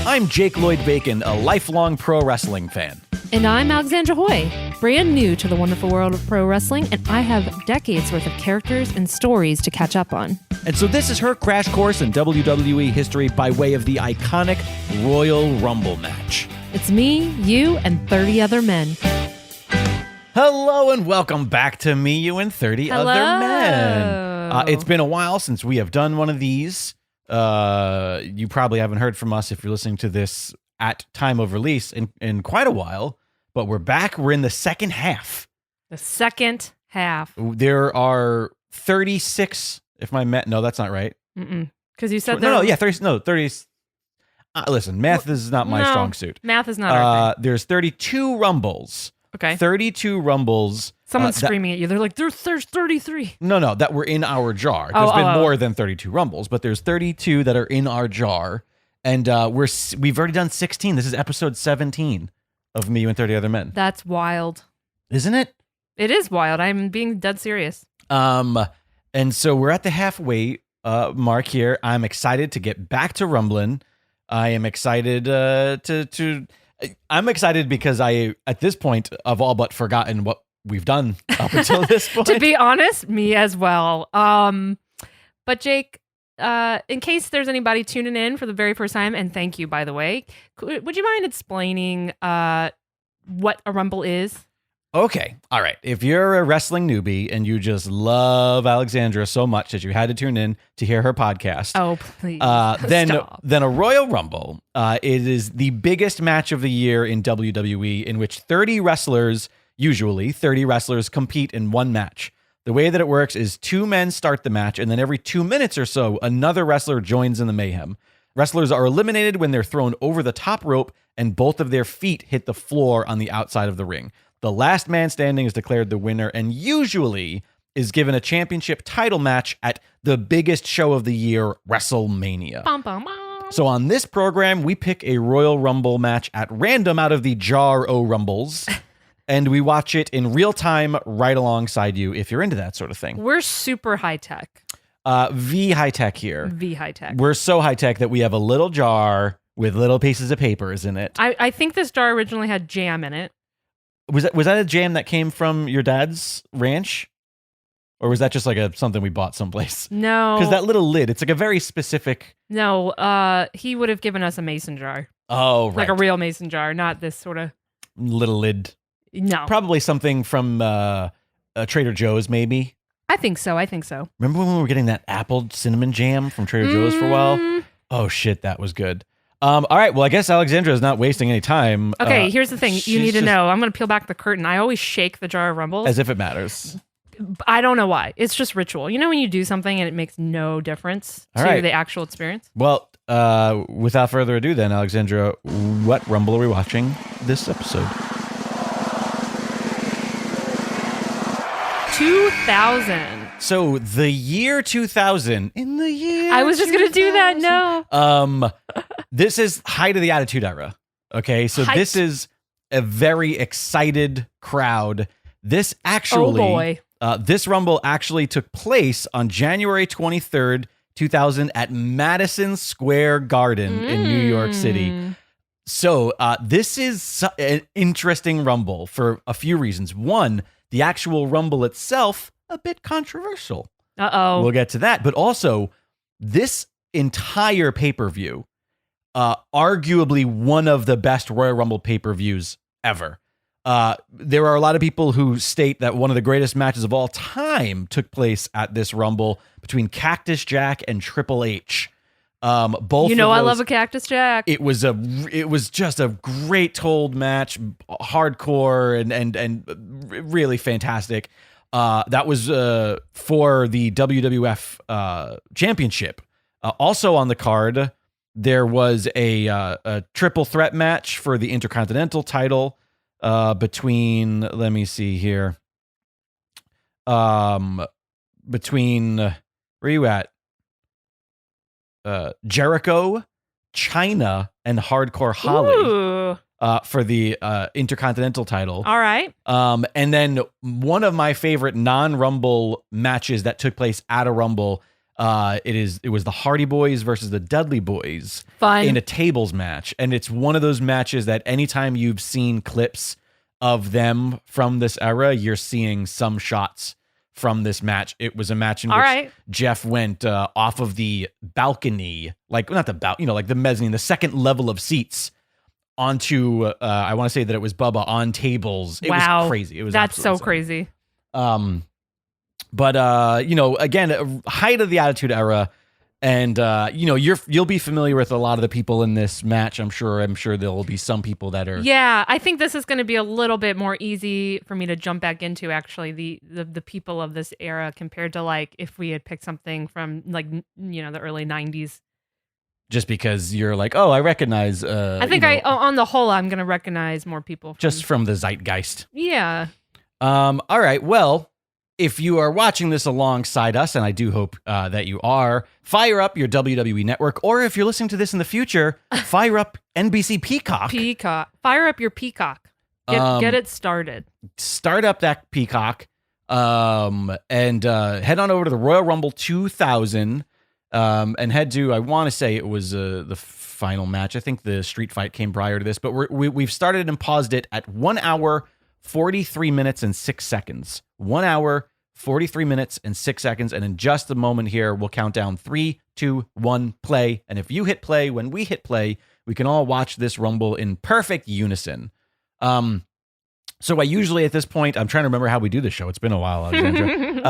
I'm Jake Lloyd-Bacon, a lifelong pro wrestling fan. And I'm Alexandra Hoy, brand new to the wonderful world of pro wrestling, and I have decades worth of characters and stories to catch up on. And so this is her crash course in WWE history by way of the iconic Royal Rumble match. It's me, you, and 30 other men. Hello and welcome back to Me, You, and 30 Hello. Other Men. It's been a while since we have done one of these. You probably haven't heard from us if you're listening to this at time of release in quite a while, but we're back. We're in the second half. The second half. There are 36, if my math, no, that's not right. Because you said 30. Listen, math is not my strong suit. Math is not our thing. There's 32 Rumbles. Okay. 32 Rumbles. Someone's screaming at you. They're like, there's 33. No, that were in our jar. There's been more than 32 Rumbles, but there's 32 that are in our jar. And we've already done 16. This is episode 17 of Me, You, and 30 Other Men. That's wild. Isn't it? It is wild. I'm being dead serious. And so we're at the halfway mark here. I'm excited to get back to rumbling. I am excited I'm excited because I, at this point, have all but forgotten what we've done up until this point. To be honest, me as well. But Jake, in case there's anybody tuning in for the very first time, and thank you, by the way, would you mind explaining what a Rumble is? Okay. All right. If you're a wrestling newbie and you just love Alexandra so much that you had to tune in to hear her podcast. Oh, please. Then a Royal Rumble, it is the biggest match of the year in WWE, in which 30 wrestlers compete in one match. The way that it works is two men start the match, and then every 2 minutes or so, another wrestler joins in the mayhem. Wrestlers are eliminated when they're thrown over the top rope and both of their feet hit the floor on the outside of the ring. The last man standing is declared the winner and usually is given a championship title match at the biggest show of the year, WrestleMania. Bum, bum, bum. So on this program, we pick a Royal Rumble match at random out of the jar o' Rumbles, and we watch it in real time right alongside you if you're into that sort of thing. We're super high tech. V high tech here. V high tech. We're so high tech that we have a little jar with little pieces of papers in it. I think this jar originally had jam in it. Was that a jam that came from your dad's ranch? Or was that just like something we bought someplace? No. Because that little lid, it's like a very specific... No, he would have given us a mason jar. Oh, right. Like a real mason jar, not this sort of... Little lid. No. Probably something from Trader Joe's, maybe? I think so. Remember when we were getting that apple cinnamon jam from Trader Joe's for a while? Oh, shit, that was good. All right, well, I guess Alexandra is not wasting any time. Okay, here's the thing you need to know. I'm going to peel back the curtain. I always shake the jar of Rumbles. As if it matters. I don't know why. It's just ritual. You know when you do something and it makes no difference to the actual experience? Well, without further ado then, Alexandra, what Rumble are we watching this episode? 2000. So the year 2000. In the year I was just going to do that. No. This is height of the Attitude Era. Okay, so this is a very excited crowd. This actually, this Rumble actually took place on January 23rd, 2000 at Madison Square Garden in New York City. So this is an interesting Rumble for a few reasons. One, the actual Rumble itself, a bit controversial. We'll get to that. But also, this entire pay-per-view, arguably one of the best Royal Rumble pay-per-views ever. There are a lot of people who state that one of the greatest matches of all time took place at this Rumble between Cactus Jack and Triple H. Both I love a Cactus Jack. It was just a great told match, hardcore and really fantastic. That was for the WWF Championship. Also on the card, there was a triple threat match for the Intercontinental title between, let me see here, between, where are you at? Jericho, Chyna, and Hardcore Holly for the Intercontinental title. All right. And then one of my favorite non-Rumble matches that took place at a Rumble It was the Hardy Boys versus the Dudley Boys Fun. in a tables match, and it's one of those matches that anytime you've seen clips of them from this era, you're seeing some shots from this match. It was a match in which Jeff went off of the balcony, like not the like the mezzanine, the second level of seats, onto I want to say that it was Bubba on tables. It was crazy. It was that's so insane. Crazy. But again, height of the Attitude Era, and you'll be familiar with a lot of the people in this match. I'm sure there will be some people that are. Yeah, I think this is going to be a little bit more easy for me to jump back into. Actually, the people of this era compared to like if we had picked something from like the early '90s. Just because you're like, oh, I recognize. I think on the whole, I'm going to recognize more people just from the zeitgeist. Yeah. All right. Well, if you are watching this alongside us, and I do hope that you are, fire up your WWE Network, or if you're listening to this in the future, fire up NBC Peacock. Fire up your Peacock. Get it started. Start up that Peacock, and head on over to the Royal Rumble 2000, and head to, I want to say it was the final match. I think the street fight came prior to this, but we've started and paused it at 1 hour, 43 minutes and 6 seconds. 1 hour, 43 minutes and 6 seconds. And in just a moment here, we'll count down 3, 2, 1, play. And if you hit play, when we hit play, we can all watch this Rumble in perfect unison. So I usually at this point, I'm trying to remember how we do the show. It's been a while, Alexandra.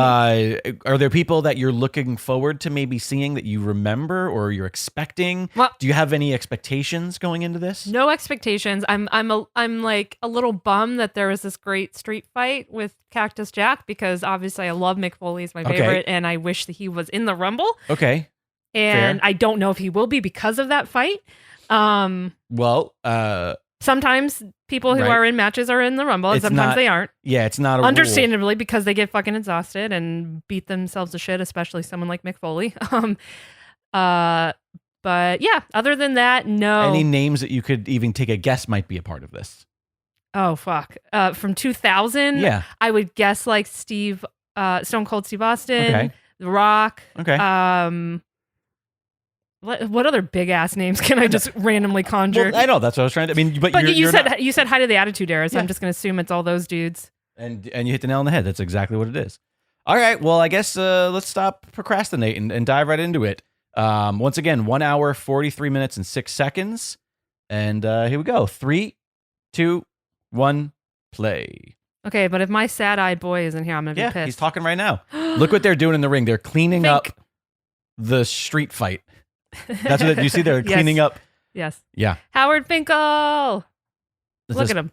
Are there people that you're looking forward to maybe seeing that you remember or you're expecting? Well, do you have any expectations going into this? No expectations. I'm like a little bummed that there was this great street fight with Cactus Jack, because obviously I love Mick Foley, is my favorite, and I wish that he was in the Rumble. Okay. And fair. I don't know if he will be because of that fight. Sometimes people who are in matches are in the Rumble, and sometimes they aren't. Yeah, it's not a understandably rule. Because they get fucking exhausted and beat themselves to shit, especially someone like Mick Foley. But yeah, other than that, no. Any names that you could even take a guess might be a part of this? Oh fuck! From 2000, yeah, I would guess like Stone Cold Steve Austin, The Rock. Okay. What other big ass names can I just randomly conjure? Well, I know that's what I was trying to. I mean, but you said height of the Attitude Era, so I'm just gonna assume it's all those dudes. And you hit the nail on the head. That's exactly what it is. All right. Well, I guess let's stop procrastinating and dive right into it. Once again, 1 hour, 43 minutes and 6 seconds, and here we go. 3, 2, 1, play. Okay, but if my sad-eyed boy isn't here, I'm gonna be pissed. He's talking right now. Look what they're doing in the ring. They're cleaning up the street fight. That's what you see. They're cleaning up. Yes. Yeah. Howard Finkel. Look at him.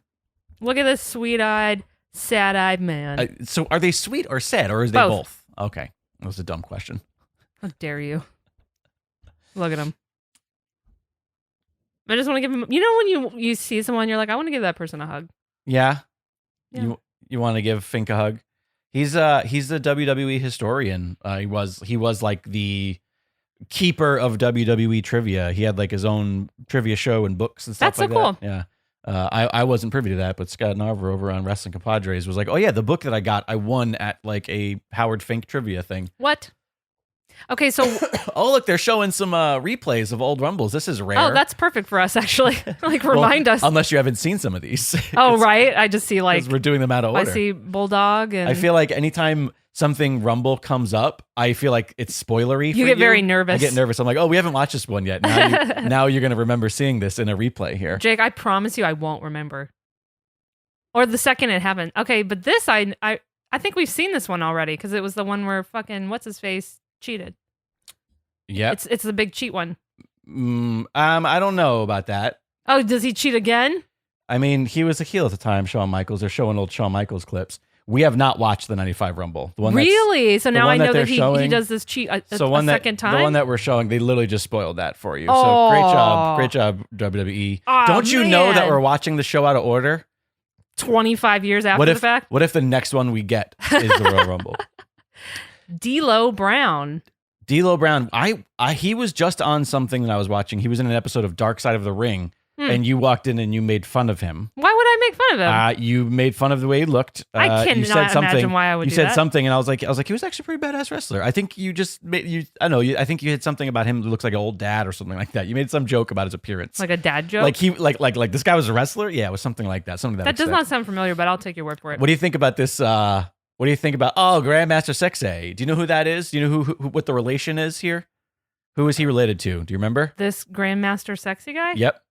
Look at this sweet-eyed, sad-eyed man. So are they sweet or sad, or is they both? Okay. That was a dumb question. How dare you? Look at him. I just want to give him. You know when you see someone, you're like, I want to give that person a hug. Yeah. You want to give Fink a hug? He's the WWE historian. He was like the keeper of WWE trivia. He had like his own trivia show and books and stuff. That's so cool. Yeah. I wasn't privy to that, but Scott Narver over on Wrestling Compadres was like, oh yeah, the book that I got, I won at like a Howard Fink trivia thing. What? Okay, so oh look, they're showing some replays of old Rumbles. This is rare. Oh, that's perfect for us actually. Like remind us. Unless you haven't seen some of these. Oh right, I just see like we're doing them out of order. I see Bulldog, and I feel like anytime something Rumble comes up, I feel like it's spoilery. You get very nervous. I get nervous. I'm like, oh, we haven't watched this one yet. Now you're gonna remember seeing this in a replay here. Jake, I promise you, I won't remember. Or the second it happened. Okay, but this I think we've seen this one already because it was the one where fucking what's his face cheated. Yeah, it's the big cheat one. I don't know about that. Oh, does he cheat again? I mean, he was a heel at the time, Shawn Michaels. They're showing old Shawn Michaels clips. We have not watched the 95 Rumble. The one really? So now I know that he does this cheat a second time? The one that we're showing, they literally just spoiled that for you. So great job, WWE. Oh, don't you know that we're watching the show out of order? 25 years after the fact? What if the next one we get is the Royal Rumble? D'Lo Brown. D'Lo Brown, he was just on something that I was watching. He was in an episode of Dark Side of the Ring, and you walked in and you made fun of him. Why would I make fun of him? You made fun of the way he looked. I cannot imagine why I would do that. You said something, and I was like, he was actually a pretty badass wrestler. I think you just made I think you had something about him that looks like an old dad or something like that. You made some joke about his appearance, like a dad joke. Like this guy was a wrestler. Yeah, it was something like that. Something that does not sound familiar, but I'll take your word for it. What do you think about this? What do you think about Grandmaster Sexay? Do you know who that is? Do you know who what the relation is here? Who is he related to? Do you remember? This Grandmaster Sexy guy? Yep.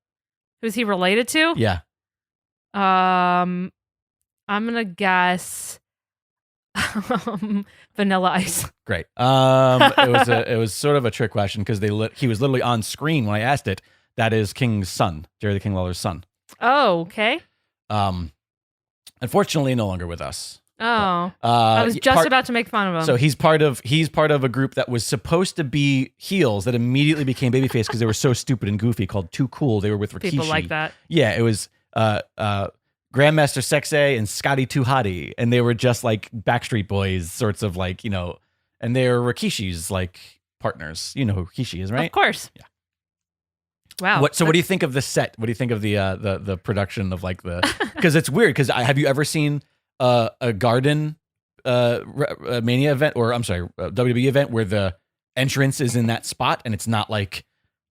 Who's he related to? Yeah. I'm gonna guess Vanilla Ice. Great. It was sort of a trick question because he was literally on screen when I asked it. That is King's son, Jerry the King Lawler's son. Oh, okay. Unfortunately, no longer with us. Oh, I was just about to make fun of him. So he's part of a group that was supposed to be heels that immediately became babyface because they were so stupid and goofy. Called Too Cool. They were with Rikishi. People like that. Yeah, it was Grandmaster Sexay and Scotty Too Hottie, and they were just like Backstreet Boys, sorts of like and they were Rikishi's like partners. You know who Rikishi is, right? Of course. Yeah. Wow. What do you think of the set? What do you think of the production of like the? Because it's weird. Because have you ever seen a Garden Mania event, or I'm sorry, WWE event where the entrance is in that spot and it's not like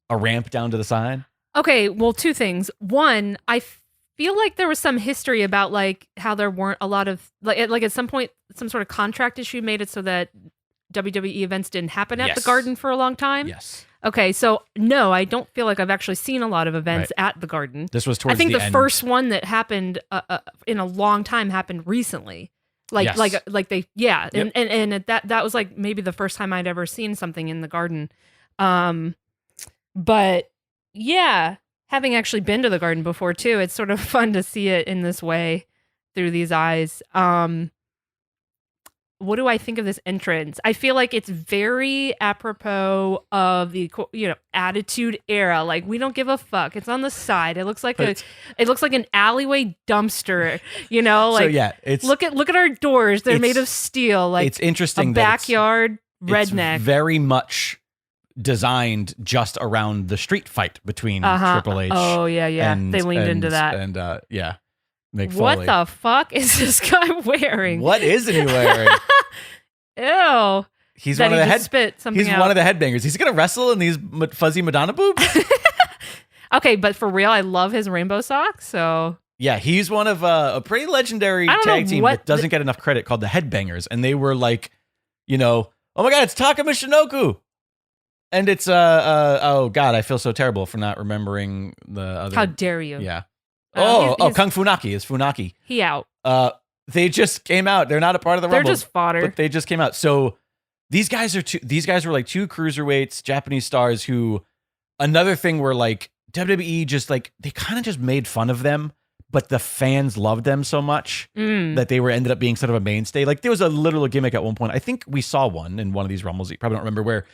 a ramp down to the side? Okay, well, two things. One, I feel like there was some history about like how there weren't a lot of like at some point some sort of contract issue made it so that WWE events didn't happen at the Garden for a long time. Yes. Okay, so no, I don't feel like I've actually seen a lot of events at the Garden. This was towards I think the end. first one that happened in a long time happened recently. Like they Yep. and that was like maybe the first time I'd ever seen something in the Garden. But yeah, having actually been to the Garden before too, it's sort of fun to see it in this way through these eyes. What do I think of this entrance? I feel like it's very apropos of the Attitude Era. Like, we don't give a fuck. It's on the side. It looks like an alleyway dumpster. Like, so yeah, it's look at our doors. They're made of steel. Like, it's interesting. A backyard redneck. It's very much designed just around the street fight between Triple H. Oh yeah. They leaned into that. And yeah. Mick Foley. What the fuck is this guy wearing? What isn't he wearing? Ew. He's one of the one of the headbangers. He's gonna wrestle in these fuzzy Madonna boobs. Okay, but for real, I love his rainbow socks. So yeah, he's one of a pretty legendary tag team that doesn't get enough credit called the Headbangers, and they were like, oh my god, it's Taka Michinoku. And it's oh god, I feel so terrible for not remembering the other. How dare you? Yeah. Kung Funaki is Funaki. He out. They just came out. They're not a part of the Rumble. They're just fodder. But they just came out. So these guys were like two cruiserweights, Japanese stars who, another thing were like WWE just like, they kind of just made fun of them, but the fans loved them so much that they ended up being sort of a mainstay. Like there was a literal gimmick at one point. I think we saw one in one of these Rumbles. You probably don't remember, where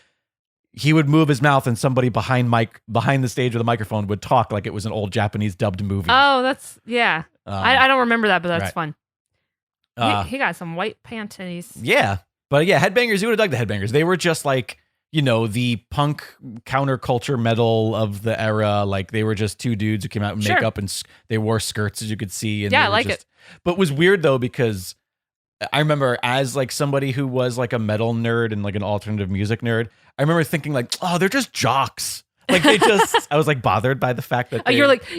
he would move his mouth and somebody behind the stage with a microphone would talk like it was an old Japanese dubbed movie. Oh, that's, yeah. I don't remember that, but that's right. fun. He got some white panties. Yeah. But yeah, Headbangers, you would have dug the Headbangers. They were just like, the punk counterculture metal of the era. Like they were just two dudes who came out in makeup and they wore skirts, as you could see. And yeah, I like it. But it was weird though, because I remember as like somebody who was like a metal nerd and like an alternative music nerd, I remember thinking like, oh, they're just jocks. Like they just, I was like bothered by the fact that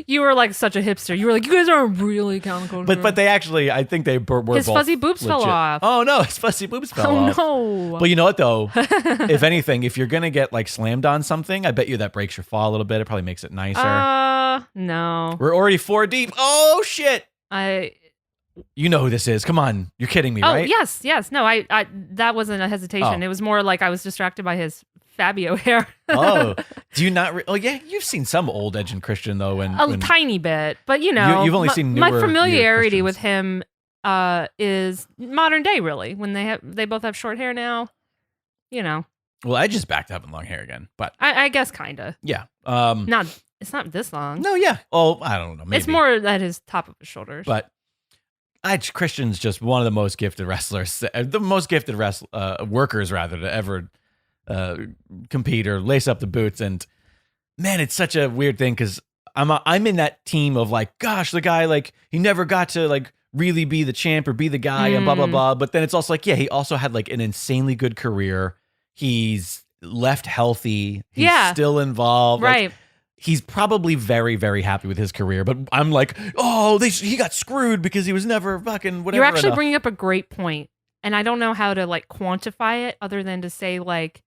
you were like such a hipster. You were like, you guys aren't really counterculture. But they actually, I think they were his both fuzzy boobs legit. fell off. Oh no, his fuzzy boobs fell off. Oh no. But you know what though? If anything, if you're gonna get like slammed on something, I bet you that breaks your fall a little bit. It probably makes it nicer. No. We're already 4 deep. Oh shit. You know who this is. Come on. You're kidding me, right? Oh, yes. No, I that wasn't a hesitation. Oh. It was more like I was distracted by his Fabio hair. Oh, do you not? Yeah, you've seen some old Edge and Christian though. A tiny bit, but you've only seen newer, my familiarity newer with him is modern day, really. When they both have short hair now, Well, Edge is back to having long hair again, but I guess kinda. Yeah. It's not this long. No, yeah. Oh, I don't know. Maybe. It's more at his top of his shoulders. But Edge Christian's just one of the most gifted wrestlers, the most gifted workers rather to ever compete or lace up the boots. And man, it's such a weird thing because I'm in that team of like, gosh, the guy like he never got to like really be the champ or be the guy and blah blah blah. But then it's also like, yeah, he also had like an insanely good career. He's left healthy. He's still involved. Right. Like, he's probably very, very happy with his career, but I'm like, oh, he got screwed because he was never fucking whatever. You're actually bringing up a great point, and I don't know how to like quantify it other than to say like,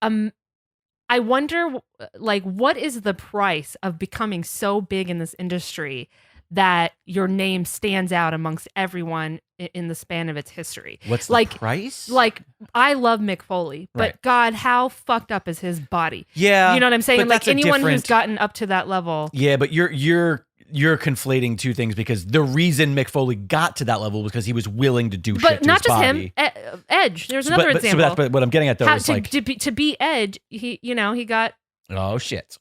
I wonder like what is the price of becoming so big in this industry that your name stands out amongst everyone in the span of its history. What's like, the price? Like, I love Mick Foley, but Right. God, how fucked up is his body? Yeah. You know what I'm saying? but Like that's a anyone who's different- gotten up to that level. Yeah, but you're conflating two things because the reason Mick Foley got to that level was because he was willing to do shit But to not his just body. him. Edge. There's another example. But what I'm getting at though How, is to, like, to be Edge, he got. oh shit.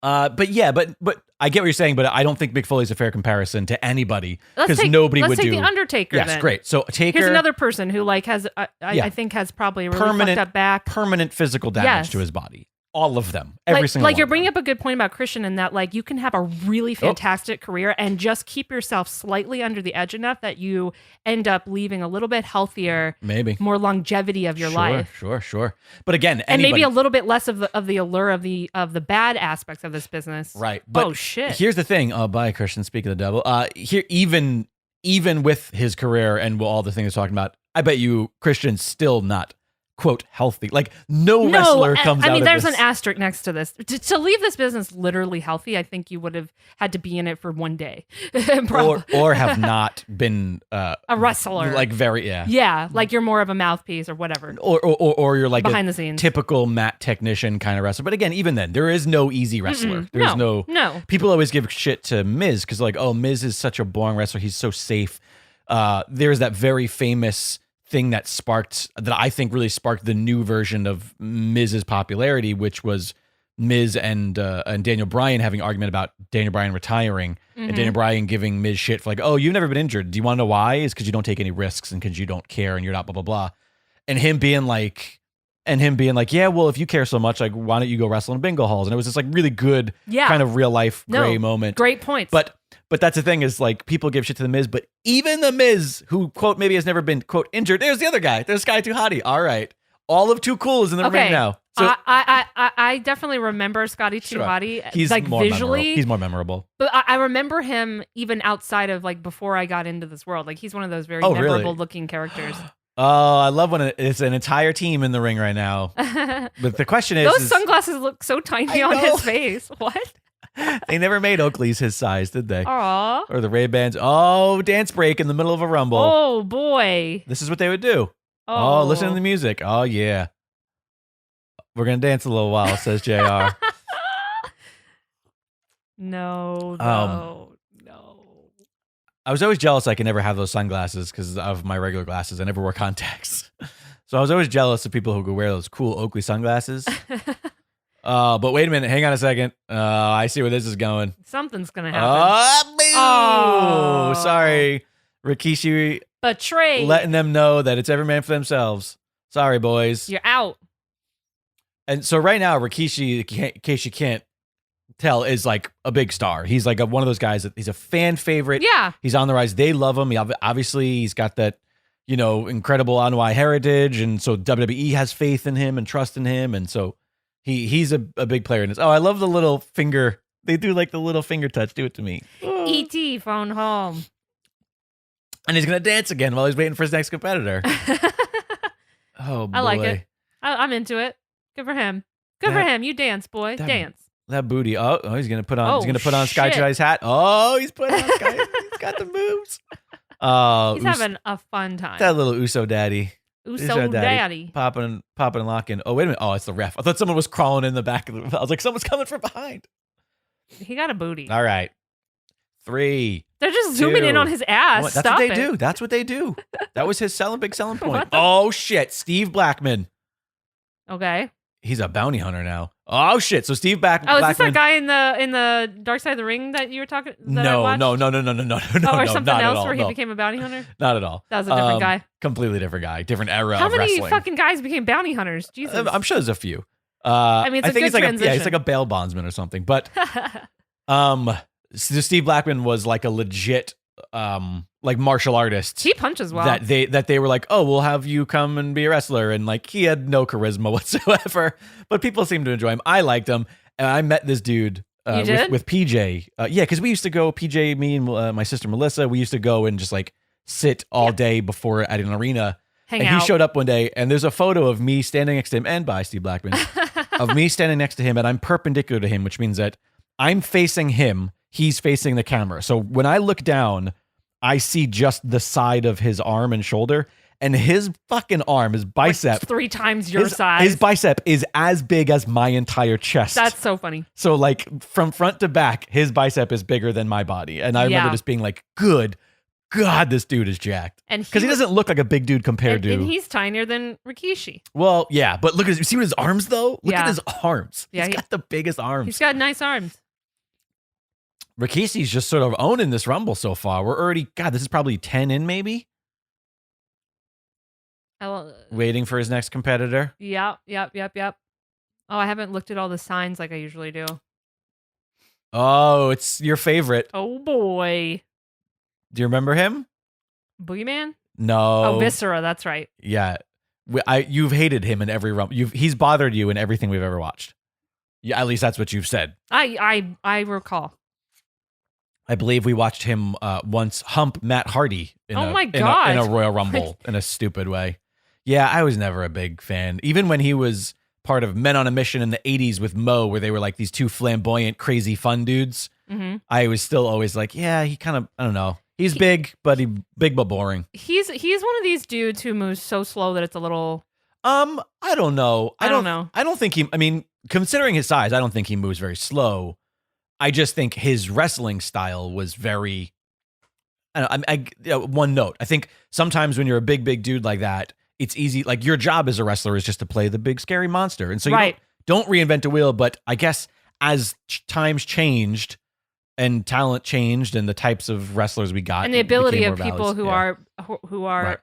But yeah, but I get what you're saying, but I don't think Mick Foley's a fair comparison to anybody because nobody would do. Let's take the Undertaker. Yes, then. great. So Taker, Here's another person who like has I think has probably a really fucked up back, permanent physical damage Yes. to his body. All of them, every single. Like one you're of bringing them. up a good point about Christian in that like you can have a really fantastic career and just keep yourself slightly under the edge enough that you end up leaving a little bit healthier, maybe more longevity of your life. Sure. But again, And maybe a little bit less of the allure of the bad aspects of this business. right. But oh shit! Here's the thing. Oh, bye, Christian. Speak of the devil. Here, even with his career and all the things he's talking about, I bet you Christian's still not quote healthy. Like no wrestler comes out. I mean, of there's this. an asterisk next to this. To leave this business literally healthy, I think you would have had to be in it for one day, or have not been a wrestler. Like very Yeah, like you're more of a mouthpiece or whatever. Or you're like behind a the scenes typical mat technician kind of wrestler. But again, even then, there is no easy wrestler. There's no. People always give shit to Miz because like, oh, Miz is such a boring wrestler. He's so safe. There's that very famous thing that I think really sparked the new version of Miz's popularity, which was Miz and Daniel Bryan having an argument about Daniel Bryan retiring and Daniel Bryan giving Miz shit for like, oh, you've never been injured. Do you want to know why? It's because you don't take any risks and because you don't care and you're not blah, blah, blah. And him being like, yeah, well, if you care so much, like, why don't you go wrestle in bingo halls? And it was this like really good kind of real life gray moment. Great points. But that's the thing is like people give shit to the Miz, but even the Miz, who quote maybe has never been quote injured, there's the other guy. There's Sky Too Hottie. All right, all of Too Cool is in the ring now. So I definitely remember Scotty Too Hottie. He's like more visually, memorable. He's more memorable. But I remember him even outside of like before I got into this world. Like he's one of those very memorable looking characters. Oh, I love when it's an entire team in the ring right now. But the question is, those sunglasses look so tiny on his face. What? They never made Oakley's his size, did they? Aww. Or the Ray-Bans. Oh, dance break in the middle of a rumble. Oh, boy. This is what they would do. Oh, listen to the music. Oh, yeah. We're going to dance a little while, says JR. No. I was always jealous I could never have those sunglasses because of my regular glasses. I never wore contacts. So I was always jealous of people who could wear those cool Oakley sunglasses. But wait a minute. Hang on a second. I see where this is going. Something's going to happen. Oh, sorry. Rikishi betrayed. Letting them know that it's every man for themselves. Sorry, boys. You're out. And so right now, Rikishi, in case you can't tell, is like a big star. He's like one of those guys that he's a fan favorite. Yeah. He's on the rise. They love him. Obviously, he's got that, incredible Anoa'i heritage. And so WWE has faith in him and trust in him. And so he's a big player in this. Oh, I love the little finger. They do like the little finger touch. Do it to me. E.T. phone home. And he's going to dance again while he's waiting for his next competitor. Oh, boy. I like it. I'm into it. Good for him. Good for him. You dance, boy. Dance. That booty. Oh, he's going to put on Sky Chai's hat. Oh, he's putting on Sky. He's got the moves. He's having a fun time. That little Uso daddy. Uso daddy. Popping and locking. Oh, wait a minute. Oh, it's the ref. I thought someone was crawling in the back of the... I was like, someone's coming from behind. He got a booty. All right. 3. They're just zooming in on his ass. That's what they do. That's what they do. That was his big selling point. Oh, shit. Steve Blackman. Okay. He's a bounty hunter now. Oh, shit. So Steve Blackman. Oh, is this that guy in the Dark Side of the Ring that you were talking? No. Or something else where he became a bounty hunter? Not at all. That was a different guy. Completely different guy. Different era How of many wrestling. fucking guys became bounty hunters? Jesus. I'm sure there's a few. I mean, it's a good transition. He's like a bail bondsman or something. But so Steve Blackman was like a legit like martial artist. He punches well. That they were like, oh, we'll have you come and be a wrestler, and like he had no charisma whatsoever, but people seemed to enjoy him. I liked him, and I met this dude with PJ. Yeah, because we used to go, PJ, me and my sister Melissa, we used to go and just like sit all day before at an arena. Hang out. He showed up one day, and there's a photo of me standing next to him, and by Steve Blackman, of me standing next to him, and I'm perpendicular to him, which means that I'm facing him, he's facing the camera. So when I look down, I see just the side of his arm and shoulder, and his fucking arm, his bicep, like 3 times your size. His bicep is as big as my entire chest. That's so funny. So like from front to back, his bicep is bigger than my body, and I remember just being like, "Good God, this dude is jacked." And because he doesn't look like a big dude compared to. And he's tinier than Rikishi. Well, yeah, but look at see his arms though. Look at his arms. Yeah, he's got the biggest arms. He's got nice arms. Rikishi's just sort of owning this Rumble so far. We're already, God, this is probably 10 in maybe? Waiting for his next competitor. Yep. Oh, I haven't looked at all the signs like I usually do. Oh, it's your favorite. Oh, boy. Do you remember him? Boogeyman? No. Oh, Viscera, that's right. Yeah. You've hated him in every Rumble. He's bothered you in everything we've ever watched. Yeah, at least that's what you've said. I recall. I believe we watched him once hump Matt Hardy in a Royal Rumble in a stupid way. Yeah, I was never a big fan. Even when he was part of Men on a Mission in the 80s with Mo, where they were like these two flamboyant, crazy fun dudes, I was still always like, yeah, he kind of, I don't know. He's big but boring. He's one of these dudes who moves so slow that it's a little... I don't know. I don't know. I don't think I mean, considering his size, I don't think he moves very slow. I just think his wrestling style was very, one note. I think sometimes when you're a big dude like that, it's easy. Like your job as a wrestler is just to play the big scary monster. And so you don't reinvent a wheel. But I guess as times changed and talent changed and the types of wrestlers we got. And the ability of people who are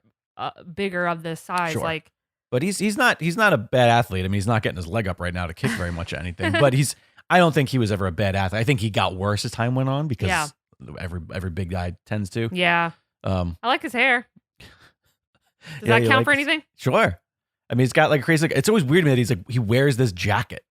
bigger of this size. Sure. Like, but he's not a bad athlete. I mean, he's not getting his leg up right now to kick very much or anything, but I don't think he was ever a bad athlete. I think he got worse as time went on because every big guy tends to. Yeah. I like his hair. Does that count for anything? Sure. I mean, he's got like crazy. It's always weird to me that he wears this jacket.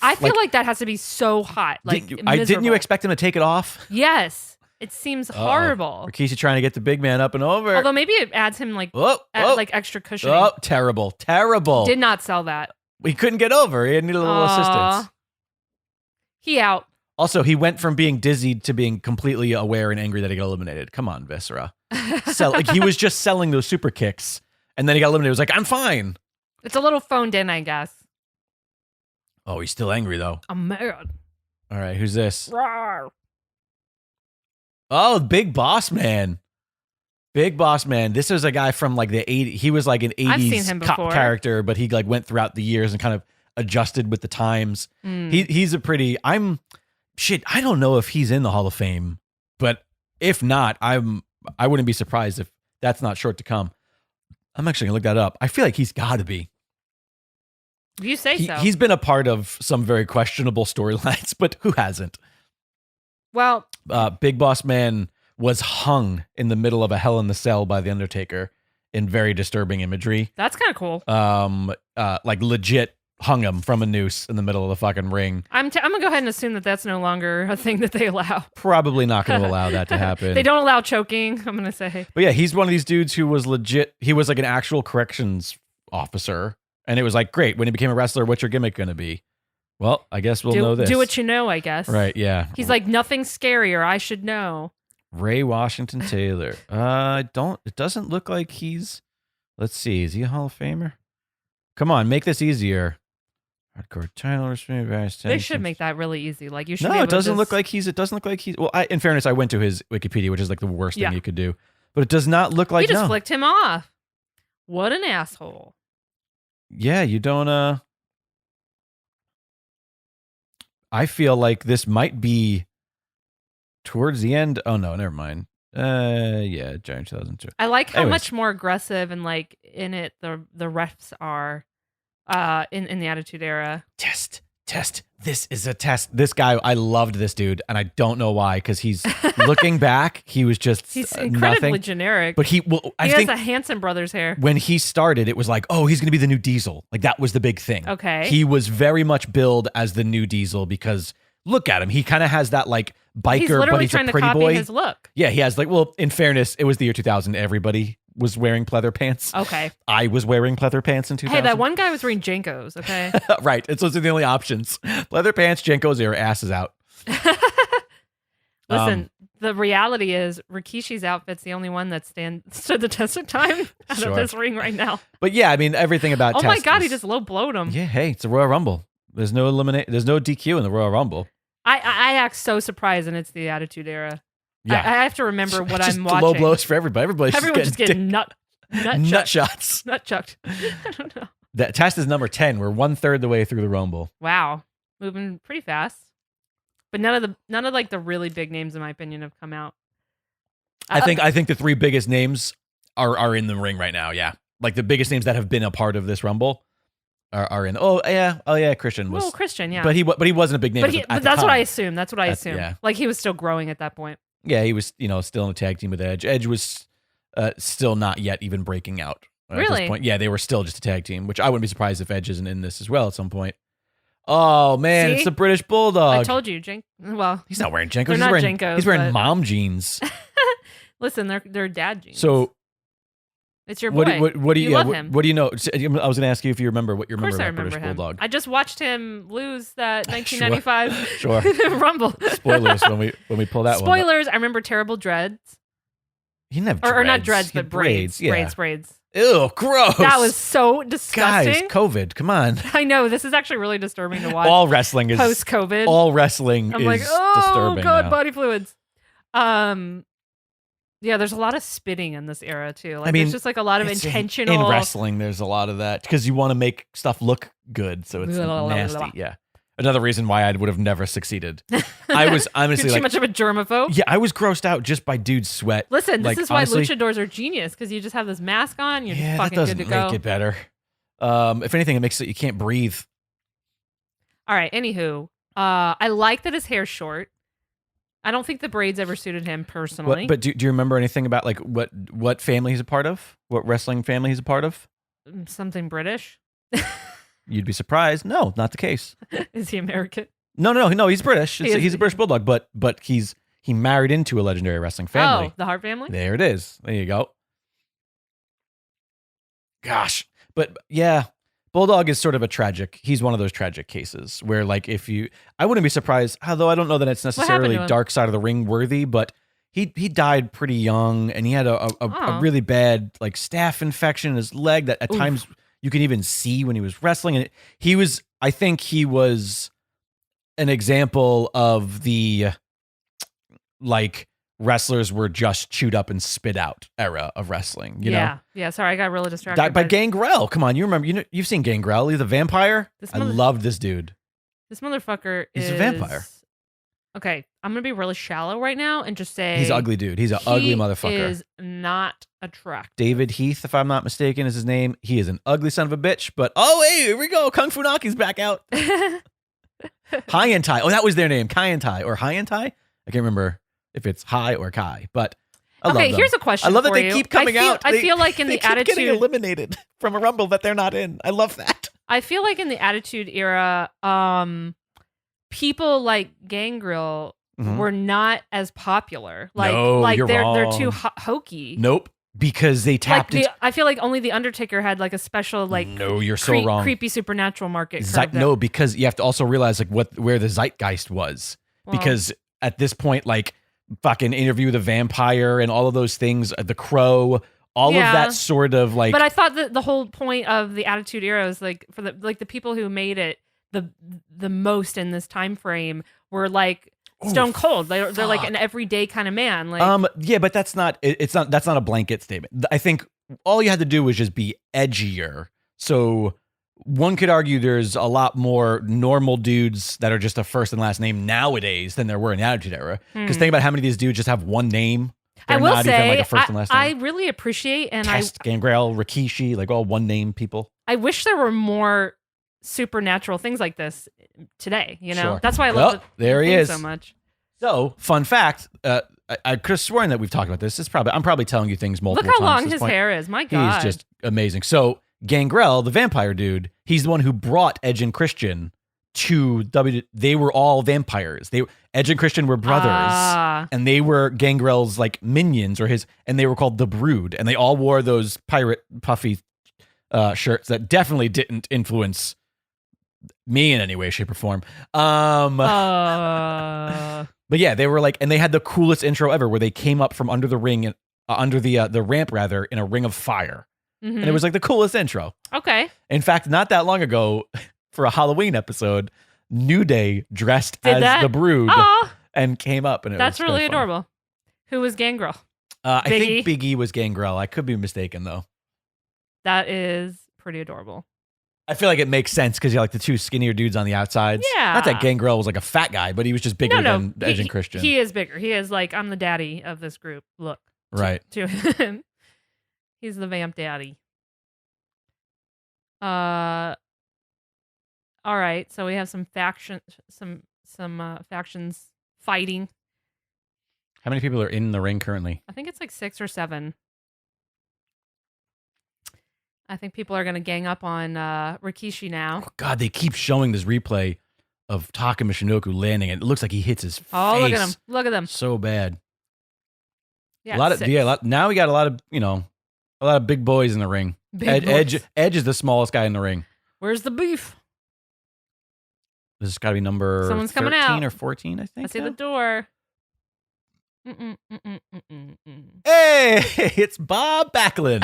I feel like that has to be so hot. Like, didn't you expect him to take it off? Yes. It seems horrible. Rikishi trying to get the big man up and over. Although maybe it adds him like extra cushioning. Oh, terrible. Did not sell that. He couldn't get over. He needed a little assistance. He out. Also, he went from being dizzy to being completely aware and angry that he got eliminated. Come on, Viscera. He was just selling those super kicks, and then he got eliminated. He was like, I'm fine. It's a little phoned in, I guess. Oh, he's still angry, though. I'm mad. All right, who's this? Rawr. Oh, Big Boss Man. Big Boss Man. This is a guy from like the 80s. He was like an 80s cop character, but he like went throughout the years and kind of adjusted with the times. He's a pretty, I don't know if he's in the Hall of Fame, but if not, I wouldn't be surprised if that's not short to come. I'm actually gonna look that up. I feel like he's got to be. You say so. He's been a part of some very questionable storylines, but who hasn't? Well, Big Boss Man was hung in the middle of a Hell in the Cell by The Undertaker in very disturbing imagery. That's kind of cool. Like legit hung him from a noose in the middle of the fucking ring. I'm gonna go ahead and assume that that's no longer a thing that they allow. Probably not going to allow that to happen. They don't allow choking, I'm gonna say. But yeah, he's one of these dudes who was legit. He was like an actual corrections officer, and it was like, great. When he became a wrestler, what's your gimmick going to be? Well, I guess we'll know this. Do what you know, I guess. Right? Yeah. He's like, nothing's scarier. I should know. Ray Washington Taylor. It doesn't look like he's. Let's see. Is he a Hall of Famer? Come on, make this easier. Hardcore title. They should make that really easy. Like you should. No, it doesn't look like he's. It doesn't look like he's. Well, in fairness, I went to his Wikipedia, which is like the worst thing you could do. But it does not look like. He just flicked him off. What an asshole. Yeah, you don't. I feel like this might be towards the end. Oh no, never mind. Yeah, Giant 2002. I like how much more aggressive and like in it the refs are in the Attitude Era. Test. This is a test. This guy, I loved this dude, and I don't know why, because he's looking back, he was just he's incredibly nothing. Generic. But I think has a Hanson Brothers hair. When he started, it was like, oh, he's going to be the new Diesel. Like, that was the big thing. Okay. He was very much billed as the new Diesel because look at him. He kind of has that like biker, but he's a pretty boy. He's literally trying to copy his look. Yeah, he has like, well, in fairness, it was the year 2000. Everybody was wearing pleather pants. Okay. I was wearing pleather pants in 2000. Hey, that one guy was wearing Jenkos, okay? Right. It's those are the only options. Pleather pants, Jenkos, your ass is out. Listen, the reality is Rikishi's outfit's the only one that stood the test of time out of this ring right now. But yeah, I mean, everything about my God, he just low blowed him. Yeah, hey, it's a Royal Rumble. There's no DQ in the Royal Rumble. I act so surprised, and it's the Attitude Era. Yeah. I have to remember what I'm watching. Low blows for everybody. Everyone's just getting nut shots. Nut chucked. I don't know. That test is number 10. We're 1/3 the way through the Rumble. Wow. Moving pretty fast. But none of like the really big names, in my opinion, have come out. I think the three biggest names are in the ring right now. Yeah. Like the biggest names that have been a part of this Rumble are in. Oh yeah, Christian was. Well, Christian, yeah. But he wasn't a big name. But that's what I assume. That's what I assume. Yeah. Like he was still growing at that point. Yeah, he was, still in a tag team with Edge. Edge was still not yet even breaking out. At Really? this point. Yeah, they were still just a tag team, which I wouldn't be surprised if Edge isn't in this as well at some point. Oh man, See? it's the British Bulldog. I told you, Well, he's not wearing Jenkos. They're not Jenkos. He's wearing but... mom jeans. Listen, they're dad jeans. So it's your boy. What do you love him. What do you know? I was going to ask you if you remember what you remember about remember British him. Bulldog. I just watched him lose that 1995 sure. Rumble. Spoilers when we pull that one. Spoilers. I remember terrible dreads. He didn't have dreads. Or not dreads, but braids. Yeah. Braids. Ew, gross. That was so disgusting. Guys, COVID, come on. I know, this is actually really disturbing to watch. All wrestling is post-COVID. All wrestling I'm is like, oh disturbing God, now. body fluids. Yeah, there's a lot of spitting in this era too. Like, there's just like a lot of intentional. In wrestling, there's a lot of that because you want to make stuff look good, so it's nasty. Yeah. Another reason why I would have never succeeded. I was honestly too much of a germaphobe. Yeah, I was grossed out just by dude's sweat. Listen, this is why luchadors are genius, because you just have this mask on, you're just fucking good to go. That doesn't make it better. If anything, it makes it you can't breathe. All right. Anywho, I like that his hair's short. I don't think the braids ever suited him personally. But do you remember anything about like what family he's a part of? What wrestling family he's a part of? Something British. You'd be surprised. No, not the case. Is he American? No. He's British. He's a British Bulldog, but he married into a legendary wrestling family. Oh, the Hart family? There it is. There you go. Gosh. But yeah, Bulldog is sort of he's one of those tragic cases where like I wouldn't be surprised, although I don't know that it's necessarily Dark Side of the Ring worthy, but he died pretty young and he had a really bad like staph infection in his leg that at times you can even see when he was wrestling. And I think he was an example of the like wrestlers were just chewed up and spit out era of wrestling. You know? Yeah. Sorry, I got really distracted. Died by Gangrel. Come on, you remember? You've seen Gangrel. He's a vampire. I love this dude. This motherfucker He's a vampire. Okay, I'm gonna be really shallow right now and just say he's an ugly dude. He's an ugly motherfucker. He is not attractive. David Heath, if I'm not mistaken, is his name. He is an ugly son of a bitch. But hey, here we go. Kung Fu Naki's back out. High and Tai. Oh, that was their name. Kai and Tai or High and Tai. I can't remember if it's High or Kai, but I love them. Here's a question. I love that for they you. keep coming out. I feel like in the Attitude, getting eliminated from a Rumble that they're not in. I love that. I feel like in the Attitude Era, people like Gangrel were not as popular. Like, they're too hokey. Nope. Because they tapped into... I feel like only The Undertaker had like a special like no, you're so wrong. Creepy supernatural market. No, because you have to also realize like where the zeitgeist was. Well, because at this point, like fucking Interview with the Vampire and all of those things, The Crow, all of that sort of like. But I thought that the whole point of the Attitude Era is like for the people who made it the most in this time frame were like Stone Cold. They're like an everyday kind of man. Like yeah, but that's not a blanket statement. I think all you had to do was just be edgier. So one could argue there's a lot more normal dudes that are just a first and last name nowadays than there were in the Attitude Era. Because think about how many of these dudes just have one name. I will say, even like a first and last name. I really appreciate and Test, Gangrel, Rikishi, like all one name people. I wish there were more supernatural things like this today. You know, Sure. that's why I love there he is so much. So, fun fact. I could have sworn that we've talked about this. I'm probably telling you things multiple times. Look how long his hair is. My God. He's just amazing. So Gangrel, the vampire dude, he's the one who brought Edge and Christian to They were all vampires. Edge and Christian were brothers, and they were Gangrel's like minions and they were called the Brood, and they all wore those pirate puffy shirts that definitely didn't influence me in any way, shape, or form. But yeah, they were like, and they had the coolest intro ever, where they came up from under the ring, under the ramp rather, in a ring of fire, and it was like the coolest intro. Okay. In fact, not that long ago, for a Halloween episode, New Day dressed as the Brood and came up, and that's really adorable. Who was Gangrel? I think Big E was Gangrel. I could be mistaken though. That is pretty adorable. I feel like it makes sense because you're like the two skinnier dudes on the outsides. Yeah. Not that Gangrel was like a fat guy, but he was just bigger than Edge and Christian. He is bigger. He is like, I'm the daddy of this group. Look. Right. To him. He's the vamp daddy. All right. So we have some factions fighting. How many people are in the ring currently? I think it's like 6 or 7. I think people are going to gang up on Rikishi now. Oh, God, they keep showing this replay of Taka Michinoku landing, and it looks like he hits his face. Oh, look at him. Look at them. So bad. Yeah, now we got a lot of big boys in the ring. Edge is the smallest guy in the ring. Where's the beef? This has got to be number Someone's 13 coming out. or 14, I think. I see the door. Hey, it's Bob Backlund.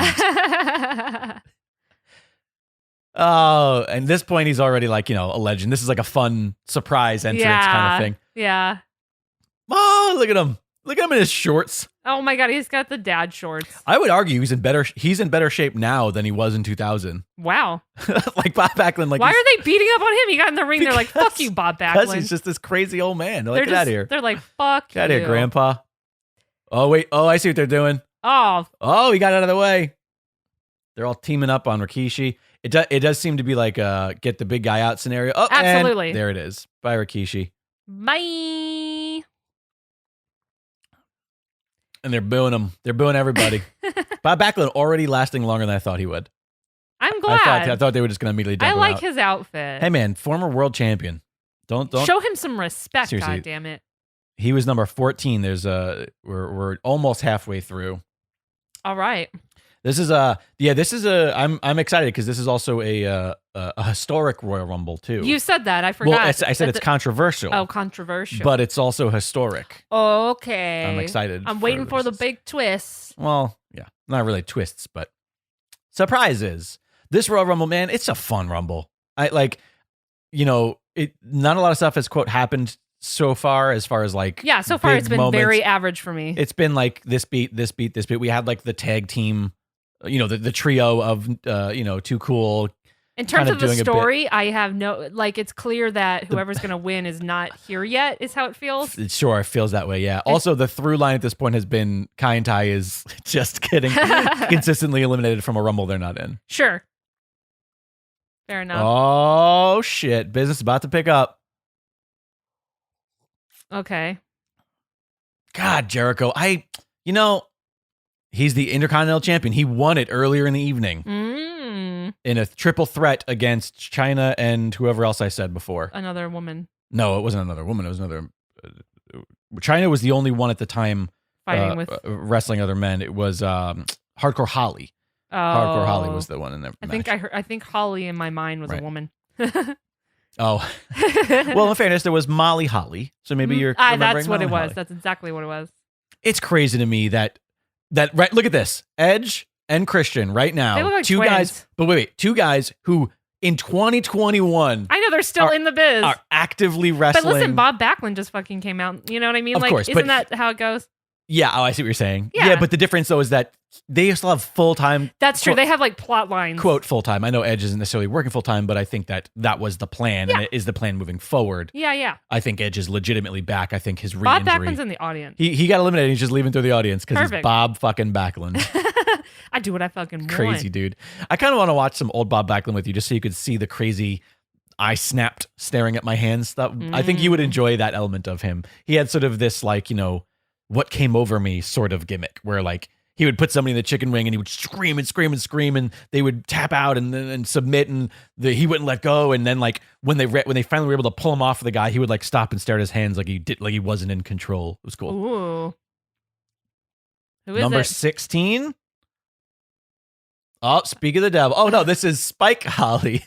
Oh, and at this point, he's already like, a legend. This is like a fun surprise entrance kind of thing. Yeah. Oh, look at him. Look at him in his shorts. Oh my God, he's got the dad shorts. I would argue he's in better shape now than he was in 2000. Wow. Like Bob Backlund. Like, why are they beating up on him? He got in the ring. They're like, fuck you, Bob Backlund. Because he's just this crazy old man. They're like, get out of here. They're like, fuck you. Get out of here, Grandpa. Oh, wait. Oh, I see what they're doing. Oh, he got out of the way. They're all teaming up on Rikishi. It does seem to be like a get the big guy out scenario. Oh, absolutely. And there it is. Bye, Rikishi. Bye. And they're booing him. They're booing everybody. Bob Backlund already lasting longer than I thought he would. I'm glad. I thought they were just going to immediately dump him out. his outfit. Hey, man, former world champion. Don't show him some respect. Seriously. God damn it. He was number 14. We're almost halfway through. All right. I'm excited because this is also a historic Royal Rumble too. You said that. I forgot. Well, I said it's controversial. Oh, controversial. But it's also historic. Okay. I'm excited. I'm waiting for the big twist. Well, yeah, not really twists, but surprises. This Royal Rumble, man, it's a fun Rumble. Not a lot of stuff has quote happened so far as like so far it's been moments. Very average for me. It's been like this beat. We had like the tag team, the trio of Too Cool. In terms of the story, I have it's clear that whoever's going to win is not here yet, is how it feels. Sure, it feels that way, yeah. Also, the through line at this point has been Kai and Tai is just getting consistently eliminated from a Rumble they're not in. Sure. Fair enough. Oh, shit. Business about to pick up. Okay. God, Jericho. He's the Intercontinental Champion. He won it earlier in the evening. In a triple threat against Chyna and whoever else I said before. Another woman. No, it wasn't another woman. It was another. Chyna was the only one at the time fighting with wrestling other men. It was Hardcore Holly. Oh. Hardcore Holly was the one in there. I think Holly in my mind was a woman. Oh. Well, in fairness, there was Molly Holly. So maybe you're that's what Molly it was. Holly. That's exactly what it was. It's crazy to me that right. Look at this. Edge and Christian right now. They look like two twins. guys. But wait. Two guys who in 2021. I know they're still in the biz. Are actively wrestling. But listen, Bob Backlund just fucking came out. You know what I mean? Of course, isn't that how it goes? Yeah, oh, I see what you're saying. Yeah. Yeah, but the difference though is that they still have full-time. That's true. They have like plot lines. Quote full-time. I know Edge isn't necessarily working full-time, but I think that was the plan, and it is the plan moving forward. Yeah. I think Edge is legitimately back. I think his Bob re-injury. Backlund's in the audience. He got eliminated. He's just leaving through the audience because he's Perfect. Bob fucking Backlund. I do what I fucking want. Crazy dude. I kind of want to watch some old Bob Backlund with you just so you could see the crazy I snapped staring at my hands stuff. I think you would enjoy that element of him. He had sort of this like, what came over me sort of gimmick where like he would put somebody in the chicken ring and he would scream and scream and scream and they would tap out and submit and he wouldn't let go. And then like when they finally were able to pull him off of the guy, he would like stop and stare at his hands like he wasn't in control. It was cool. Ooh. Who is Number it? 16. Oh, speak of the devil. Oh no, this is Spike Holly.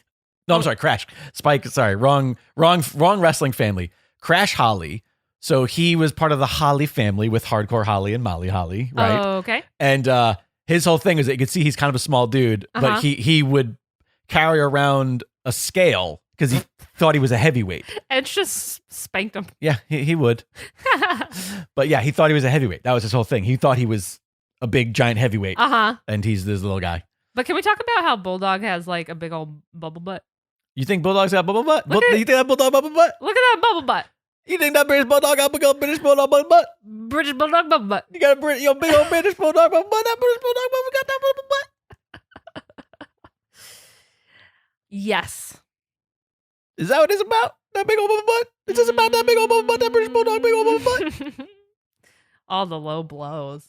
No, I'm sorry, Crash. Spike, sorry, wrong wrestling family. Crash Holly. So he was part of the Holly family with Hardcore Holly and Molly Holly, right? Oh, okay. And his whole thing is that you could see he's kind of a small dude, but he would carry around a scale because he thought he was a heavyweight. Edge just spanked him. Yeah, he would. But yeah, he thought he was a heavyweight. That was his whole thing. He thought he was a big, giant heavyweight. And he's this little guy. But can we talk about how Bulldog has like a big old bubble butt? You think Bulldog's got bubble butt? You think that Bulldog bubble butt? Look at that bubble butt. You think that British Bulldog got big old British Bulldog bubble butt? British Bulldog bubble butt. You got your big old British Bulldog bubble butt? That British Bulldog bubble got that bubble butt? Yes. Is that what it's about? That big old bubble butt? Is this about that big old bubble butt? That British Bulldog big old bubble butt? All the low blows.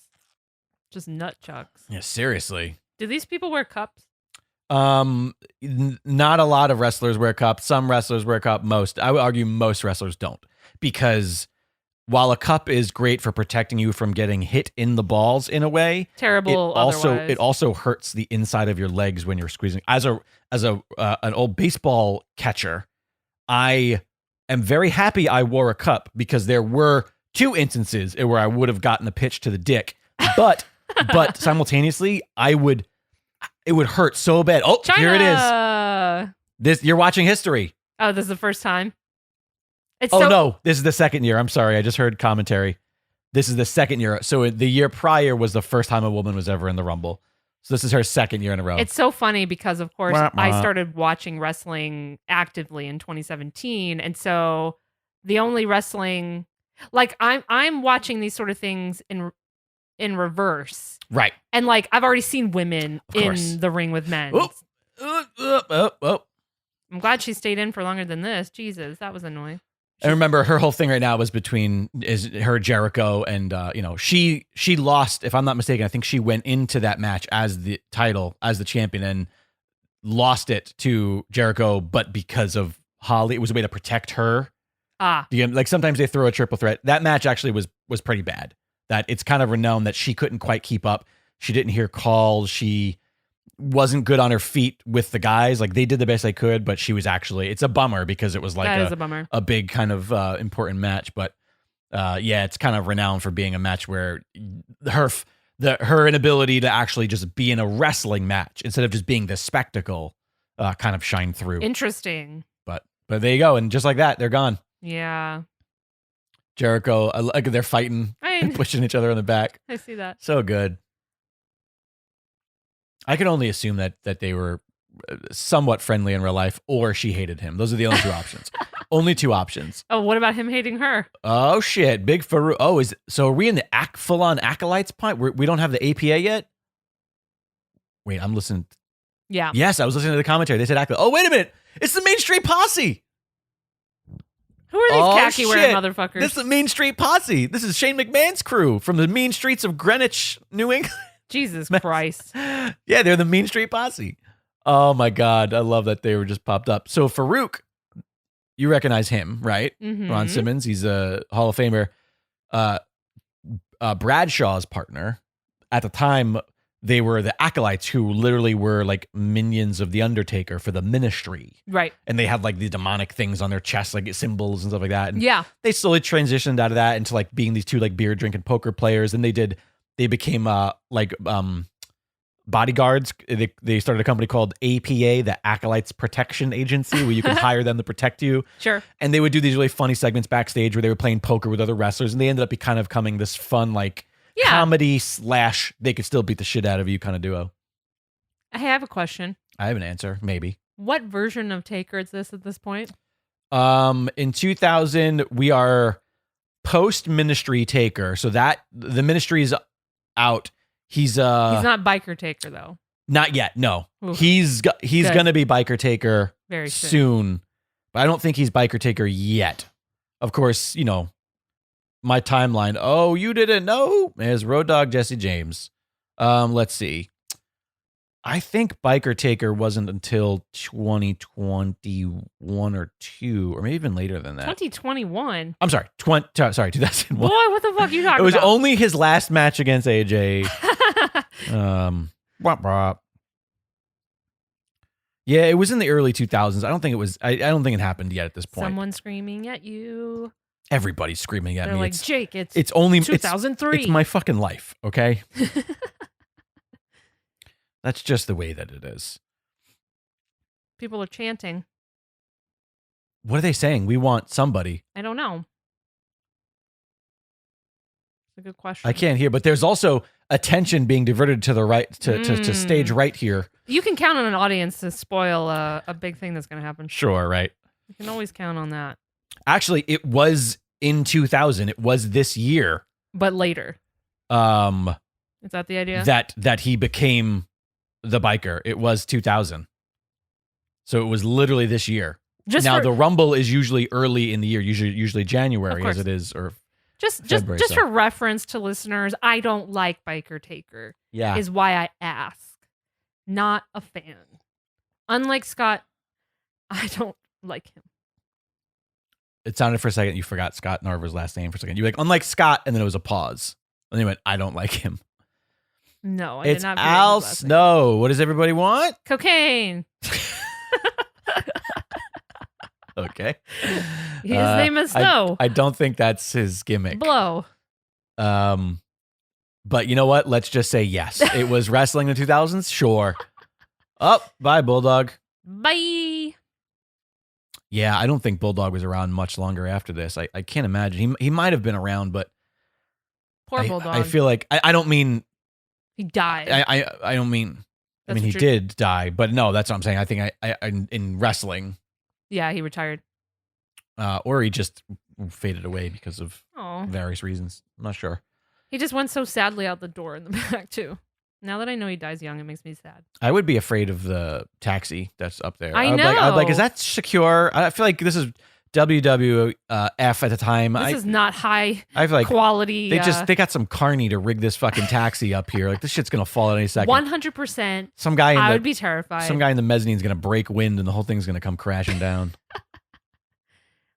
Just nut chucks. Yeah, seriously. Do these people wear cups? Not a lot of wrestlers wear cups. Some wrestlers wear a cup. I would argue most wrestlers don't, because while a cup is great for protecting you from getting hit in the balls in a way, terrible. It also hurts the inside of your legs when you're squeezing. As an old baseball catcher, I am very happy I wore a cup because there were 2 instances where I would have gotten a pitch to the dick, but simultaneously it would hurt so bad. Oh, Chyna. Here it is. You're watching history. Oh, this is the first time? No, this is the second year. I'm sorry. I just heard commentary. This is the second year. So the year prior was the first time a woman was ever in the Rumble. So this is her second year in a row. It's so funny because, of course, I started watching wrestling actively in 2017. And so the only wrestling, like I'm watching these sort of things in reverse. Right. And like I've already seen women in the ring with men. I'm glad she stayed in for longer than this. Jesus, that was annoying. I remember her whole thing right now was between her Jericho and she lost, if I'm not mistaken. I think she went into that match as the title, as the champion, and lost it to Jericho, but because of Holly, it was a way to protect her. Like sometimes they throw a triple threat. That match actually was pretty bad. That it's kind of renowned that she couldn't quite keep up. She didn't hear calls. She wasn't good on her feet with the guys. Like they did the best they could, but she was actually, it's a bummer because it was like a big kind of important match. But it's kind of renowned for being a match where her inability to actually just be in a wrestling match instead of just being the spectacle kind of shine through. Interesting. But there you go. And just like that, they're gone. Yeah. Jericho, like they're fighting and pushing each other in the back. I see that. So good. I can only assume that they were somewhat friendly in real life, or she hated him. Those are the only 2 options. Only 2 options. Oh, what about him hating her? Oh shit, Big Farouk. Oh, so are we in the full-on acolytes point? We don't have the APA yet. Wait, I'm listening. Yeah. Yes, I was listening to the commentary. They said acolyte. Oh, wait a minute. It's the Main Street Posse. Who are these khaki-wearing motherfuckers? This is the Mean Street Posse. This is Shane McMahon's crew from the mean streets of Greenwich, New England. Jesus Christ. Yeah, they're the Mean Street Posse. Oh, my God. I love that they were just popped up. So Farouk, you recognize him, right? Mm-hmm. Ron Simmons. He's a Hall of Famer. Bradshaw's partner. At the time, they were the acolytes who literally were like minions of the Undertaker for the Ministry. Right. And they had like the demonic things on their chests, like symbols and stuff like that. And they slowly transitioned out of that into like being these 2 like beer drinking poker players. And they became bodyguards. They started a company called APA, the Acolytes Protection Agency, where you can hire them to protect you. Sure. And they would do these really funny segments backstage where they were playing poker with other wrestlers. And they ended up kind of becoming this fun, like, comedy / they could still beat the shit out of you kind of duo. I have a question. I have an answer, maybe. What version of Taker is this at this point? In 2000, we are post-Ministry Taker. So that the Ministry is out. He's not Biker Taker though. Not yet. No. Oof. He's gonna be Biker Taker very soon. But I don't think he's Biker Taker yet. Of course, my timeline. Oh, you didn't know? There's Road Dogg Jesse James. Let's see. I think Biker Taker wasn't until 2021 or 2, or maybe even later than that. 2021. I'm sorry, 2001. Boy, what the fuck are you talking about? It was only his last match against AJ. Wop, wop. Yeah, it was in the early 2000s. I don't think it was. I don't think it happened yet at this point. Someone screaming at you. Everybody's screaming at They're me. Like, Jake, it's only 2003. It's my fucking life. Okay. That's just the way that it is. People are chanting. What are they saying? We want somebody. I don't know. It's a good question. I can't hear, but there's also attention being diverted to the right, to stage right here. You can count on an audience to spoil a big thing that's going to happen. Sure, right. You can always count on that. Actually, it was in 2000. It was this year. But later. Is that the idea? That he became the biker. It was 2000. So it was literally this year. The Rumble is usually early in the year, usually January as it is, or just for reference to listeners, I don't like Biker Taker. Yeah. Is why I ask. Not a fan. Unlike Scott, I don't like him. It sounded for a second you forgot Scott Narver's last name for a second. You were like, unlike Scott, and then it was a pause. And then you went, I don't like him. No, I it's did not. Al Snow. What does everybody want? Cocaine. Okay. His name is Snow. I don't think that's his gimmick. Blow. But you know what? Let's just say yes. It was wrestling in the 2000s? Sure. Bye, Bulldog. Bye. Yeah, I don't think Bulldog was around much longer after this. I can't imagine. He might have been around, but poor Bulldog. I feel like I don't mean he died. I don't mean he did die, but no, that's what I'm saying. I think I in wrestling. Yeah, he retired. Or he just faded away because of various reasons. I'm not sure. He just went so sadly out the door in the back too. Now that I know he dies young, it makes me sad. I would be afraid of the taxi that's up there. I know. I'd like, is that secure? I feel like this is WWF at the time. This is not high I feel like quality. They got some carny to rig this fucking taxi up here. Like this shit's gonna fall at any second. 100%. Some guy. I would be terrified. Some guy in the mezzanine's gonna break wind and the whole thing's gonna come crashing down.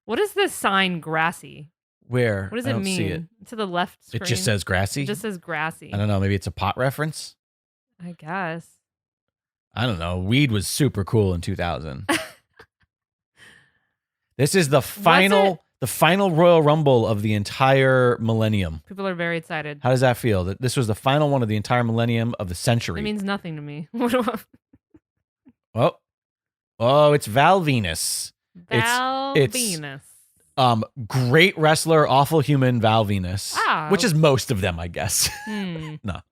What is this sign? Grassy. Where? What does it mean? See it. To the left screen. It just says grassy. It just says grassy. I don't know. Maybe it's a pot reference. I guess. I don't know. Weed was super cool in 2000. This is the final Royal Rumble of the entire millennium. People are very excited. How does that feel? That this was the final one of the entire millennium of the century. It means nothing to me. Oh, it's Val Venus. It's Venus. Great wrestler, awful human, Val Venus. Ah. Which is most of them, I guess. No.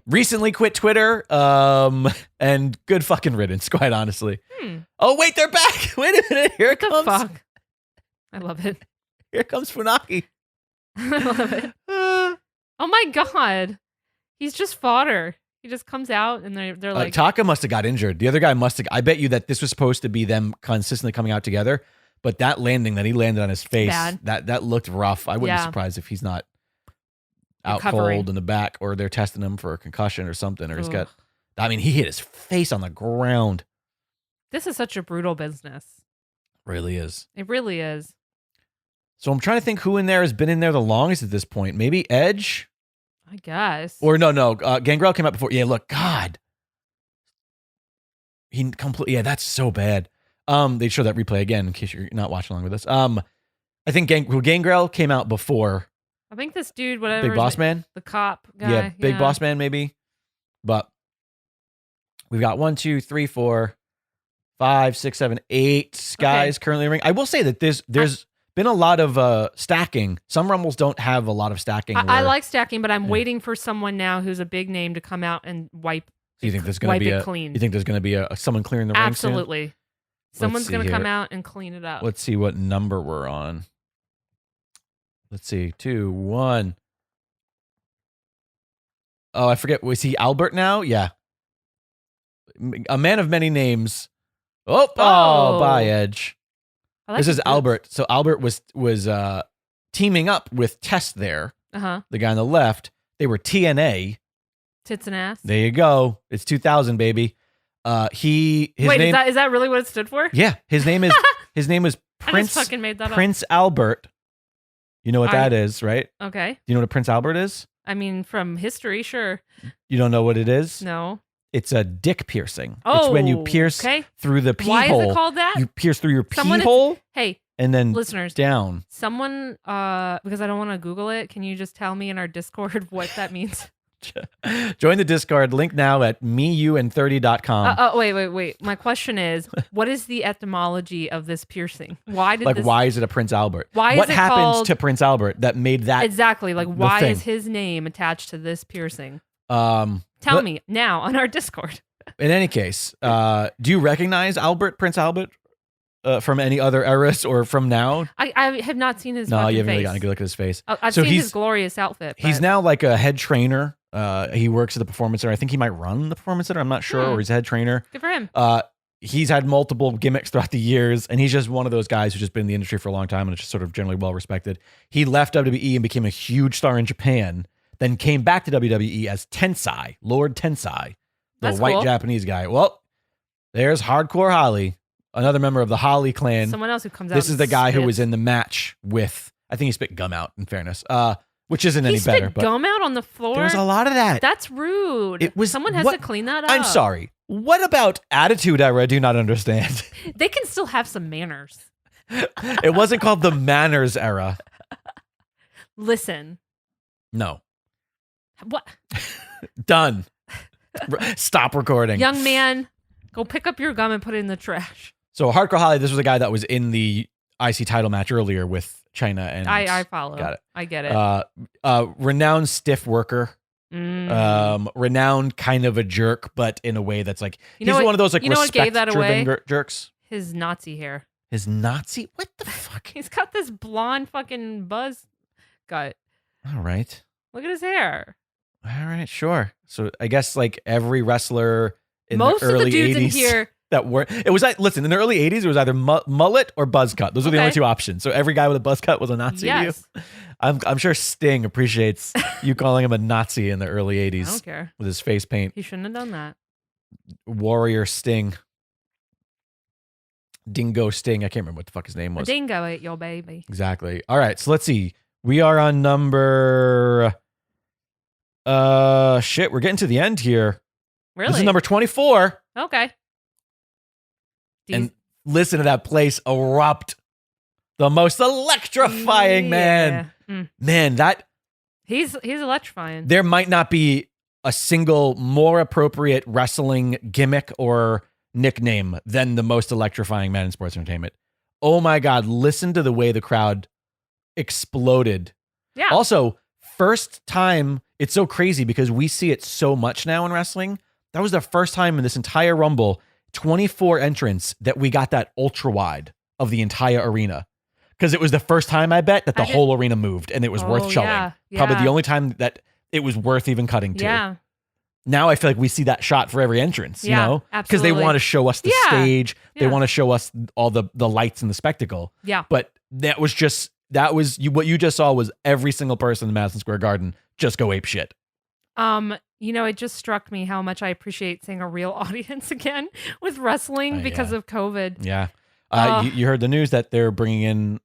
Recently quit Twitter. And good fucking riddance, quite honestly. Oh, wait, they're back. Wait a minute. Here it comes. Fuck? I love it. Here comes Funaki. I love it. Oh my God. He's just fodder. He just comes out and they're like. Taka must have got injured. The other guy must have. I bet you that this was supposed to be them consistently coming out together. But that landing that he landed on his face, that looked rough. I wouldn't be surprised if he's not out cold in the back, or they're testing him for a concussion or something, or he's got. I mean, he hit his face on the ground. This is such a brutal business. Really is. It really is. So I'm trying to think who in there has been in there the longest at this point. Maybe Edge? I guess. Or no. Gangrel came out before. Yeah, look, God. He completely. Yeah, that's so bad. They show that replay again in case you're not watching along with us. I think Gangrel came out before. I think this dude, whatever. Big Boss Man? The cop guy. Yeah, Big Boss Man maybe. But we've got 1, 2, 3, 4, 5, 6, 7, 8 guys currently in the ring. I will say that there's been a lot of stacking. Some rumbles don't have a lot of stacking. I like stacking, but I'm waiting for someone now who's a big name to come out and wipe. So you think there's going to be clean? You think there's going to be someone clearing the ring? Absolutely. Someone's going to come out and clean it up. Let's see what number we're on. Let's see. 2, 1. Oh, I forget. Was he Albert now? Yeah. A man of many names. Oh, by Edge. This is Albert. So Albert was teaming up with Test there. The guy on the left. They were TNA. Tits and ass. There you go. It's 2000, baby. His name, is that really what it stood for? Yeah. His name is Prince. I just fucking made that up. Prince Albert. You know what that is, right? Okay. Do you know what a Prince Albert is? I mean, from history, sure. You don't know what it is? No. It's a dick piercing. Oh, it's when you pierce through the pee hole. Why is it called that? You pierce through your pee hole. Hey, and then listeners, down. Someone, because I don't want to Google it, can you just tell me in our Discord what that means? Join the Discord. Link now at meyouand30.com. Wait. My question is, what is the etymology of this piercing? Why is it a Prince Albert? What happened to Prince Albert that made that exactly? Like, why is his name attached to this piercing? Tell me now on our Discord. In any case, do you recognize Prince Albert, from any other eras or from now? I have not seen his. No, you haven't face. really gotten a good look at his face. I've seen his glorious outfit. He's now like a head trainer. He works at the Performance Center. I think he might run the Performance Center. I'm not sure, or he's a head trainer. Good for him. He's had multiple gimmicks throughout the years, and he's just one of those guys who's just been in the industry for a long time and is just sort of generally well respected. He left WWE and became a huge star in Japan, then came back to WWE as Tensai, Lord Tensai, the white Japanese guy. Well, there's Hardcore Holly, another member of the Holly clan. Someone else who comes out. This is the guy who was in the match with, I think he spit gum out, in fairness, which isn't any better. But gum out on the floor? There was a lot of that. That's rude. Someone has to clean that up. I'm sorry. What about Attitude Era? I do not understand. They can still have some manners. It wasn't called the Manners Era. Listen. No. What? Done. Stop recording. Young man, go pick up your gum and put it in the trash. So Hardcore Holly, this was a guy that was in the IC title match earlier with Chyna, and I follow. Got it. I get it. Renowned stiff worker. Renowned kind of a jerk, but in a way that's like he's one of those like respect-driven jerks. His Nazi hair. His Nazi? What the fuck? He's got this blonde fucking buzz cut. All right. Look at his hair. All right, sure. So I guess like every wrestler in most the early of the dudes 80s in here that were it was like listen in the early 80s it was either mullet or buzz cut. Those were the only two options. So every guy with a buzz cut was a Nazi. Yes. To you. I'm sure Sting appreciates you calling him a Nazi in the early 80s. I don't care. With his face paint. He shouldn't have done that. Warrior Sting. Dingo Sting. I can't remember what the fuck his name was. A dingo ate your baby. Exactly. All right, so let's see. We are on number we're getting to the end here. Really? This is number 24. Okay. And listen to that place erupt. The most electrifying man. Man, that he's electrifying. There might not be a single more appropriate wrestling gimmick or nickname than the most electrifying man in sports entertainment. Oh my God, listen to the way the crowd exploded. Yeah. Also, first time, it's so crazy because we see it so much now in wrestling. That was the first time in this entire Rumble, 24 entrants, that we got that ultra wide of the entire arena. Because it was the first time, I bet, that the whole arena moved and it was worth showing. Yeah. Probably the only time that it was worth even cutting to. Yeah. Now I feel like we see that shot for every entrance, you know? Because they want to show us the stage. They want to show us all the lights and the spectacle. Yeah. But what you just saw was every single person in Madison Square Garden just go ape shit. It just struck me how much I appreciate seeing a real audience again with wrestling because of COVID. Yeah. You heard the news that they're bringing in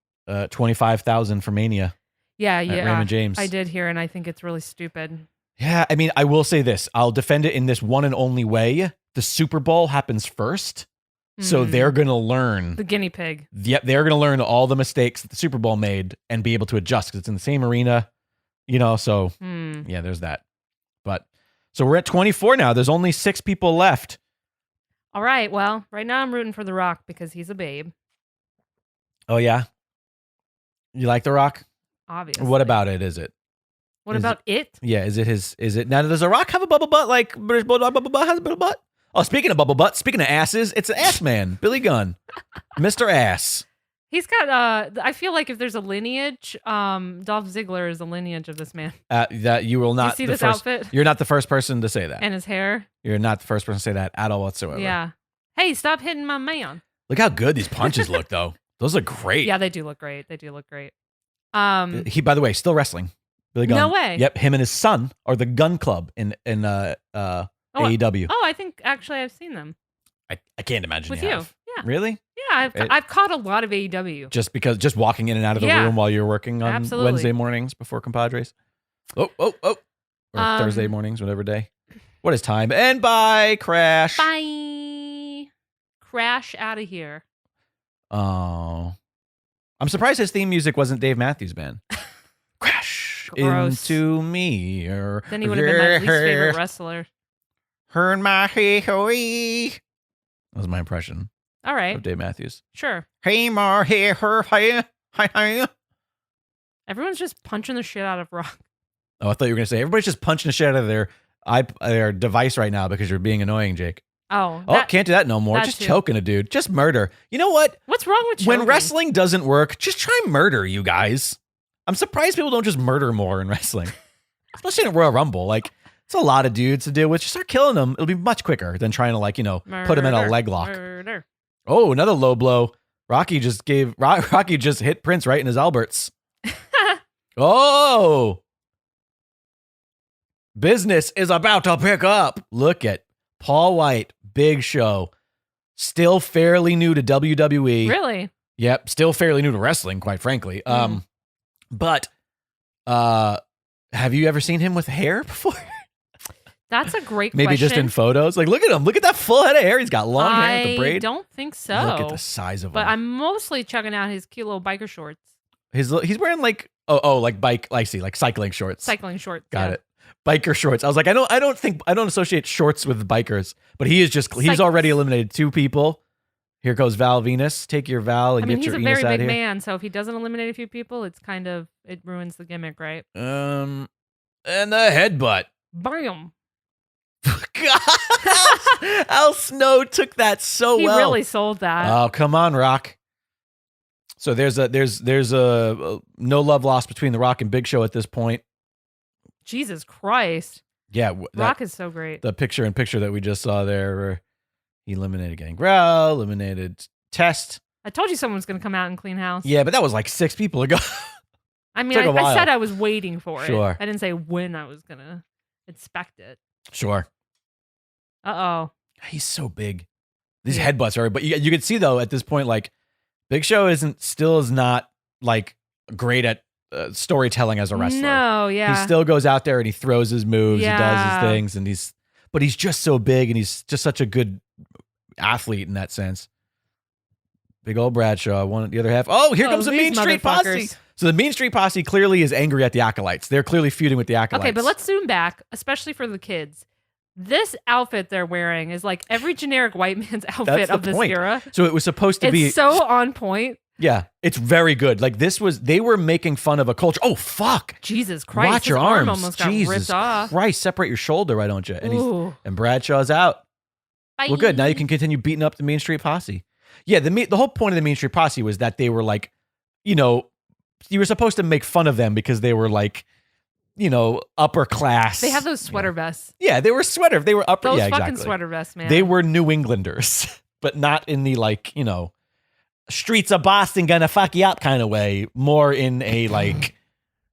25,000 for Mania. Yeah. Raymond James. I did hear, and I think it's really stupid. Yeah. I mean, I will say this. I'll defend it in this one and only way. The Super Bowl happens first. So they're going to learn. The guinea pig. Yep. They're going to learn all the mistakes that the Super Bowl made and be able to adjust because it's in the same arena, so yeah, there's that. But so we're at 24 now. There's only 6 people left. All right. Well, right now I'm rooting for The Rock because he's a babe. Oh, yeah? You like The Rock? Obviously. What about it? Is it? What about it? Yeah, is it now? Does The Rock have a bubble butt like British Bulldog Bubble Butt has a bubble butt? Oh, speaking of bubble butt, speaking of asses, it's an ass man, Billy Gunn, Mr. Ass. He's got I feel like if there's a lineage, Dolph Ziggler is the lineage of this man. That you will not. You see this outfit? You're not the first person to say that. And his hair. You're not the first person to say that at all whatsoever. Yeah. Hey, stop hitting my man. Look how good these punches look, though. Those look great. Yeah, they do look great. They do look great. He, by the way, still wrestling. Billy Gunn. No way. Yep, him and his son are the Gun Club in AEW. Oh, I think actually I've seen them. I can't imagine with you you. have. Yeah. Really? Yeah, I've caught a lot of AEW. Just walking in and out of the room while you're working on absolutely. Wednesday mornings before compadres. Or Thursday mornings, whatever day. What is time? And bye, Crash. Bye. Crash out of here. Oh. I'm surprised his theme music wasn't Dave Matthews Band. Crash Gross. into me. Then he would have been my least favorite wrestler. Hearn my hee. That was my impression. All right. Of Dave Matthews. Sure. Hey, mar, hey, her, hi. Everyone's just punching the shit out of Rock. Oh, I thought you were going to say everybody's just punching the shit out of their device right now because you're being annoying, Jake. Oh, can't do that no more. Just choking a dude. Just murder. You know what? What's wrong with choking? When wrestling doesn't work, just try murder, you guys. I'm surprised people don't just murder more in wrestling. Especially in a Royal Rumble. Like, it's a lot of dudes to deal with. Just start killing them. It'll be much quicker than trying to, put them in a leg lock. Murder. Oh, another low blow. Rocky just hit Prince right in his Alberts. Oh. Business is about to pick up. Look at Paul White, Big Show. Still fairly new to WWE. Really? Yep. Still fairly new to wrestling, quite frankly. But have you ever seen him with hair before? That's a great Maybe question. just in photos. Like, look at him. Look at that full head of hair. He's got long hair with the braid. I don't think so. Look at the size of him. But I'm mostly checking out his cute little biker shorts. He's wearing like bike. I see, like cycling shorts. Cycling shorts. Got it. Biker shorts. I was like, I don't associate shorts with bikers, but he's already eliminated 2 people. Here goes Val Venus. Take your Val and get your Enos out here. He's a very big man, so if he doesn't eliminate a few people, it ruins the gimmick, right? And the headbutt. Bam. God, Al Snow took that so well. He really sold that. Oh, come on, Rock. So there's a no love lost between The Rock and Big Show at this point. Jesus Christ. Yeah, Rock is so great. The picture that we just saw there, where he eliminated Gangrel, eliminated Test. I told you someone was going to come out and clean house. Yeah, but that was like 6 people ago. I mean, I said I was waiting for Sure. it. I didn't say when I was going to inspect it. Sure. Uh-oh. He's so big. These headbutts are, but you can see though at this point, like Big Show is not like great at storytelling as a wrestler. No, yeah. He still goes out there and he throws his moves, he does his things, and he's just so big and he's just such a good athlete in that sense. Big old Bradshaw, one at the other half. Oh, here comes the Mean Street Posse. So the Mean Street Posse clearly is angry at the Acolytes. They're clearly feuding with the Acolytes. Okay, but let's zoom back, especially for the kids. This outfit they're wearing is like every generic white man's outfit of this era. So it was supposed to be so on point. Yeah, it's very good. Like they were making fun of a culture. Oh, fuck. Jesus Christ. Watch your arm arms. almost got Jesus ripped off. Christ, separate your shoulder, why don't you? And and Bradshaw's out. Bye. Well, good. Now you can continue beating up the Mean Street Posse. Yeah, the whole point of the Mean Street Posse was that they were like, you were supposed to make fun of them because they were like, upper class. They have those sweater vests. Yeah, they were They were upper. Those yeah, fucking exactly. sweater vests, man. They were New Englanders, but not in the like, streets of Boston gonna fuck you up kind of way. More in a like,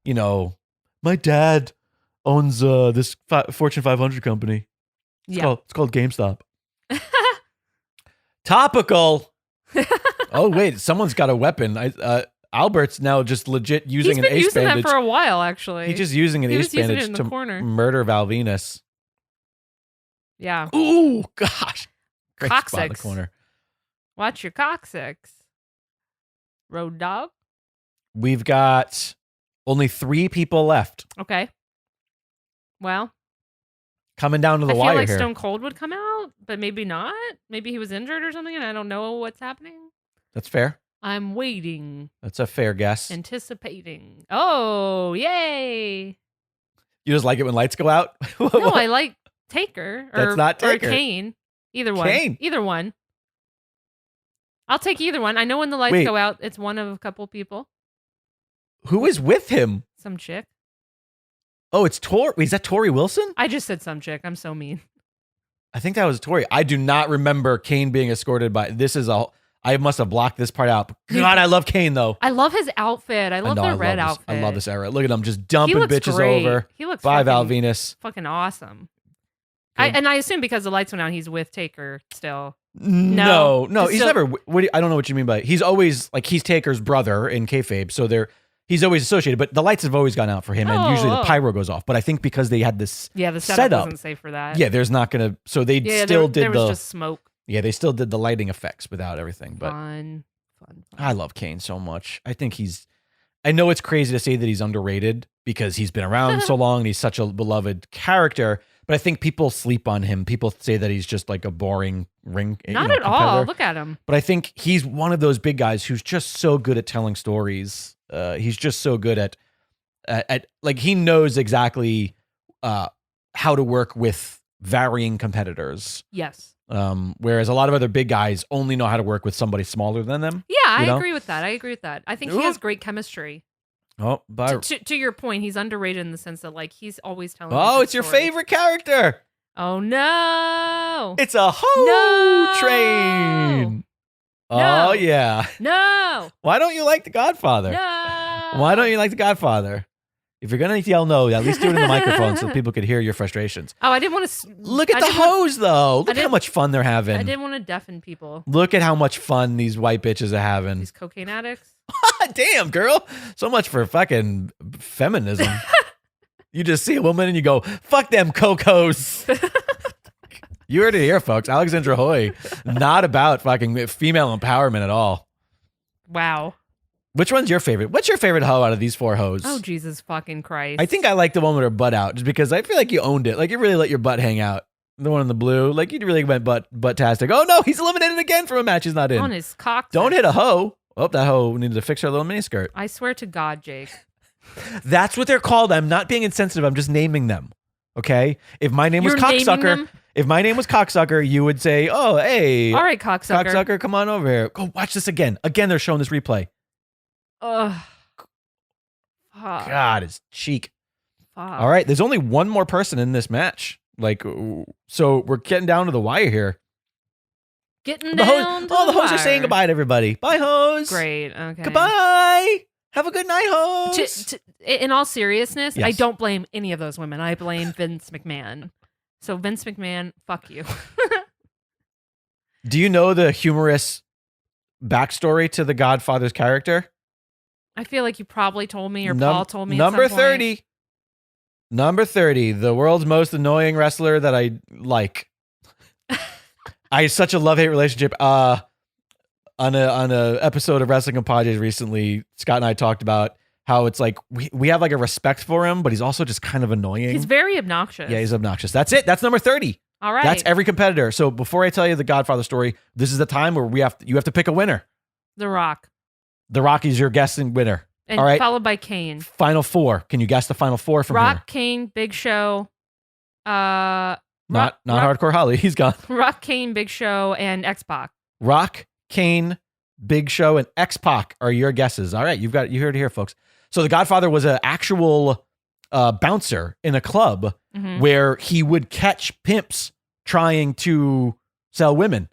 my dad owns this Fortune 500 company. It's called GameStop. Topical. Oh wait, someone's got a weapon. Albert's now just legit using an ace bandage. He's been using that for a while, actually. He's just using an ace bandage to murder Val Venus. Yeah. Ooh, gosh. Great Coccyx. spot in the corner. Watch your coccyx. Road dog. We've got only 3 people left. Okay. Well. Coming down to the wire I feel like here. Stone Cold would come out, but maybe not. Maybe he was injured or something, and I don't know what's happening. That's fair. I'm waiting. That's a fair guess. Anticipating. Oh, yay. You just like it when lights go out? No, I like Taker. That's not Taker. Or Kane. Either one. Kane. Either one. I'll take either one. I know when the lights go out, it's one of a couple people. Who is with him? Some chick. Oh, it's Tori. Is that Tori Wilson? I just said some chick. I'm so mean. I think that was Tori. I do not remember Kane being escorted by. I must have blocked this part out. God, I love Kane though. I love his outfit. I love the red outfit. I love this era. Look at him just dumping bitches great. over. He looks by Val Venus. Fucking awesome. I assume because the lights went out, he's with Taker still. No, he's never. I don't know what you mean by. He's always like he's Taker's brother in kayfabe, so he's always associated. But the lights have always gone out for him, and usually the pyro goes off. But I think because they had this, the setup wasn't safe for that. Yeah, there's not gonna. So they still did there was just smoke. Yeah, they still did the lighting effects without everything. But fun. I love Kane so much. I think I know it's crazy to say that he's underrated because he's been around so long and he's such a beloved character. But I think people sleep on him. People say that he's just like a boring ring. Not at all. Look at him. But I think he's one of those big guys who's just so good at telling stories. He's just so good at like he knows exactly how to work with varying competitors. Yes. Whereas a lot of other big guys only know how to work with somebody smaller than them. Yeah, I agree with that. I think he has great chemistry. Oh, to your point, he's underrated in the sense that like he's always telling. Oh, it's your favorite character. Oh no! It's a train. No. Oh yeah. No. Why don't you like The Godfather? No. Why don't you like The Godfather? If you're gonna yell no, at least do it in the microphone so people could hear your frustrations. Oh, I didn't want to. Look at the hose, though. Look at how much fun they're having. I didn't want to deafen people. Look at how much fun these white bitches are having. These cocaine addicts. Damn, girl. So much for fucking feminism. You just see a woman and you go, fuck them cocos. You heard it here, folks. Alexandra Hoy, not about fucking female empowerment at all. Wow. Which one's your favorite? What's your favorite hoe out of these four hoes? Oh, Jesus fucking Christ. I think I like the one with her butt out just because I feel like you owned it. Like you really let your butt hang out. The one in the blue. Like you really went butt-tastic. Oh no, he's eliminated again from a match he's not in. On his cock. Don't hit a hoe. Oh, that hoe needed to fix her little miniskirt. I swear to God, Jake. That's what they're called. I'm not being insensitive. I'm just naming them. Okay? If my name was Cocksucker, you would say, oh, hey. All right, Cocksucker. Cocksucker, come on over here. Go watch this again. Again, they're showing this replay. Ugh. God, his cheek. Fuck. All right, there's only one more person in this match. Like, so we're getting down to the wire here. Getting down to the hoes wire. Are saying goodbye to everybody. Bye, hoes. Great. Okay. Goodbye. Have a good night, hoes. In all seriousness, yes. I don't blame any of those women. I blame Vince McMahon. So Vince McMahon, fuck you. Do you know the humorous backstory to the Godfather's character? I feel like you probably told me or Paul told me. Number 30. Number 30, the world's most annoying wrestler that I like. I had such a love-hate relationship. On a episode of Wrestling Compadres recently, Scott and I talked about how it's like we have like a respect for him, but he's also just kind of annoying. He's very obnoxious. Yeah, he's obnoxious. That's it. That's number 30. All right. That's every competitor. So before I tell you the Godfather story, this is the time where you have to pick a winner. The Rock. The Rock is your guessing winner. And all right. Followed by Kane. Final four. Can you guess the final four from Rock, here? Kane, Big Show. Not Hardcore Holly. He's gone. Rock, Kane, Big Show, and X-Pac. Rock, Kane, Big Show, and X-Pac are your guesses. All right, you heard it here, folks. So the Godfather was an actual bouncer in a club where he would catch pimps trying to sell women,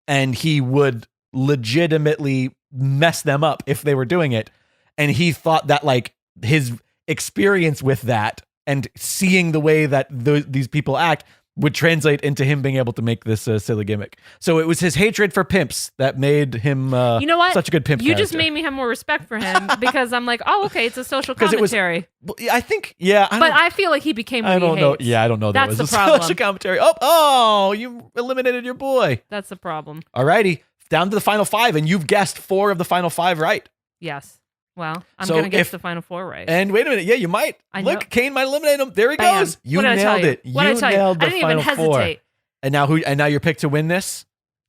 and he would legitimately mess them up if they were doing it. And he thought that like his experience with that and seeing the way that these people act would translate into him being able to make this silly gimmick. So it was his hatred for pimps that made him you know what? Such a good pimp character. Just made me have more respect for him because I'm like, oh, okay, it's a social commentary. I think, yeah. I feel like he became what I don't he know. hates. Yeah, I don't know. That's that was the a problem. social commentary. Oh, you eliminated your boy. That's the problem. All righty. Down to the final five, and you've guessed 4 of the final 5 right. Yes. Well, I'm going to guess the final 4 right. And wait a minute. Yeah, you might. Look, Kane might eliminate him. There he goes. You nailed it. You nailed the final 4. And now and now your pick to win this?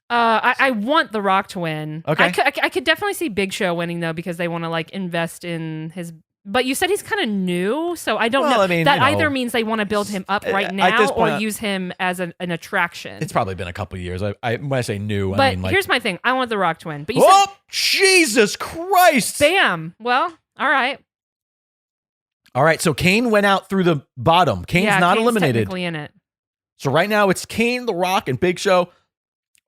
I want The Rock to win. Okay. I could definitely see Big Show winning though, because they want to like invest in his. But you said he's kind of new, so I don't know. I mean, that either means they want to build him up right now, or use him as an attraction. It's probably been a couple years. When I say new, but I mean like. Here's my thing: I want The Rock to win. But you said, said, Jesus Christ! Bam. Well, all right. All right. So Kane went out through the bottom. Kane's not eliminated. Technically in it. So right now it's Kane, The Rock, and Big Show.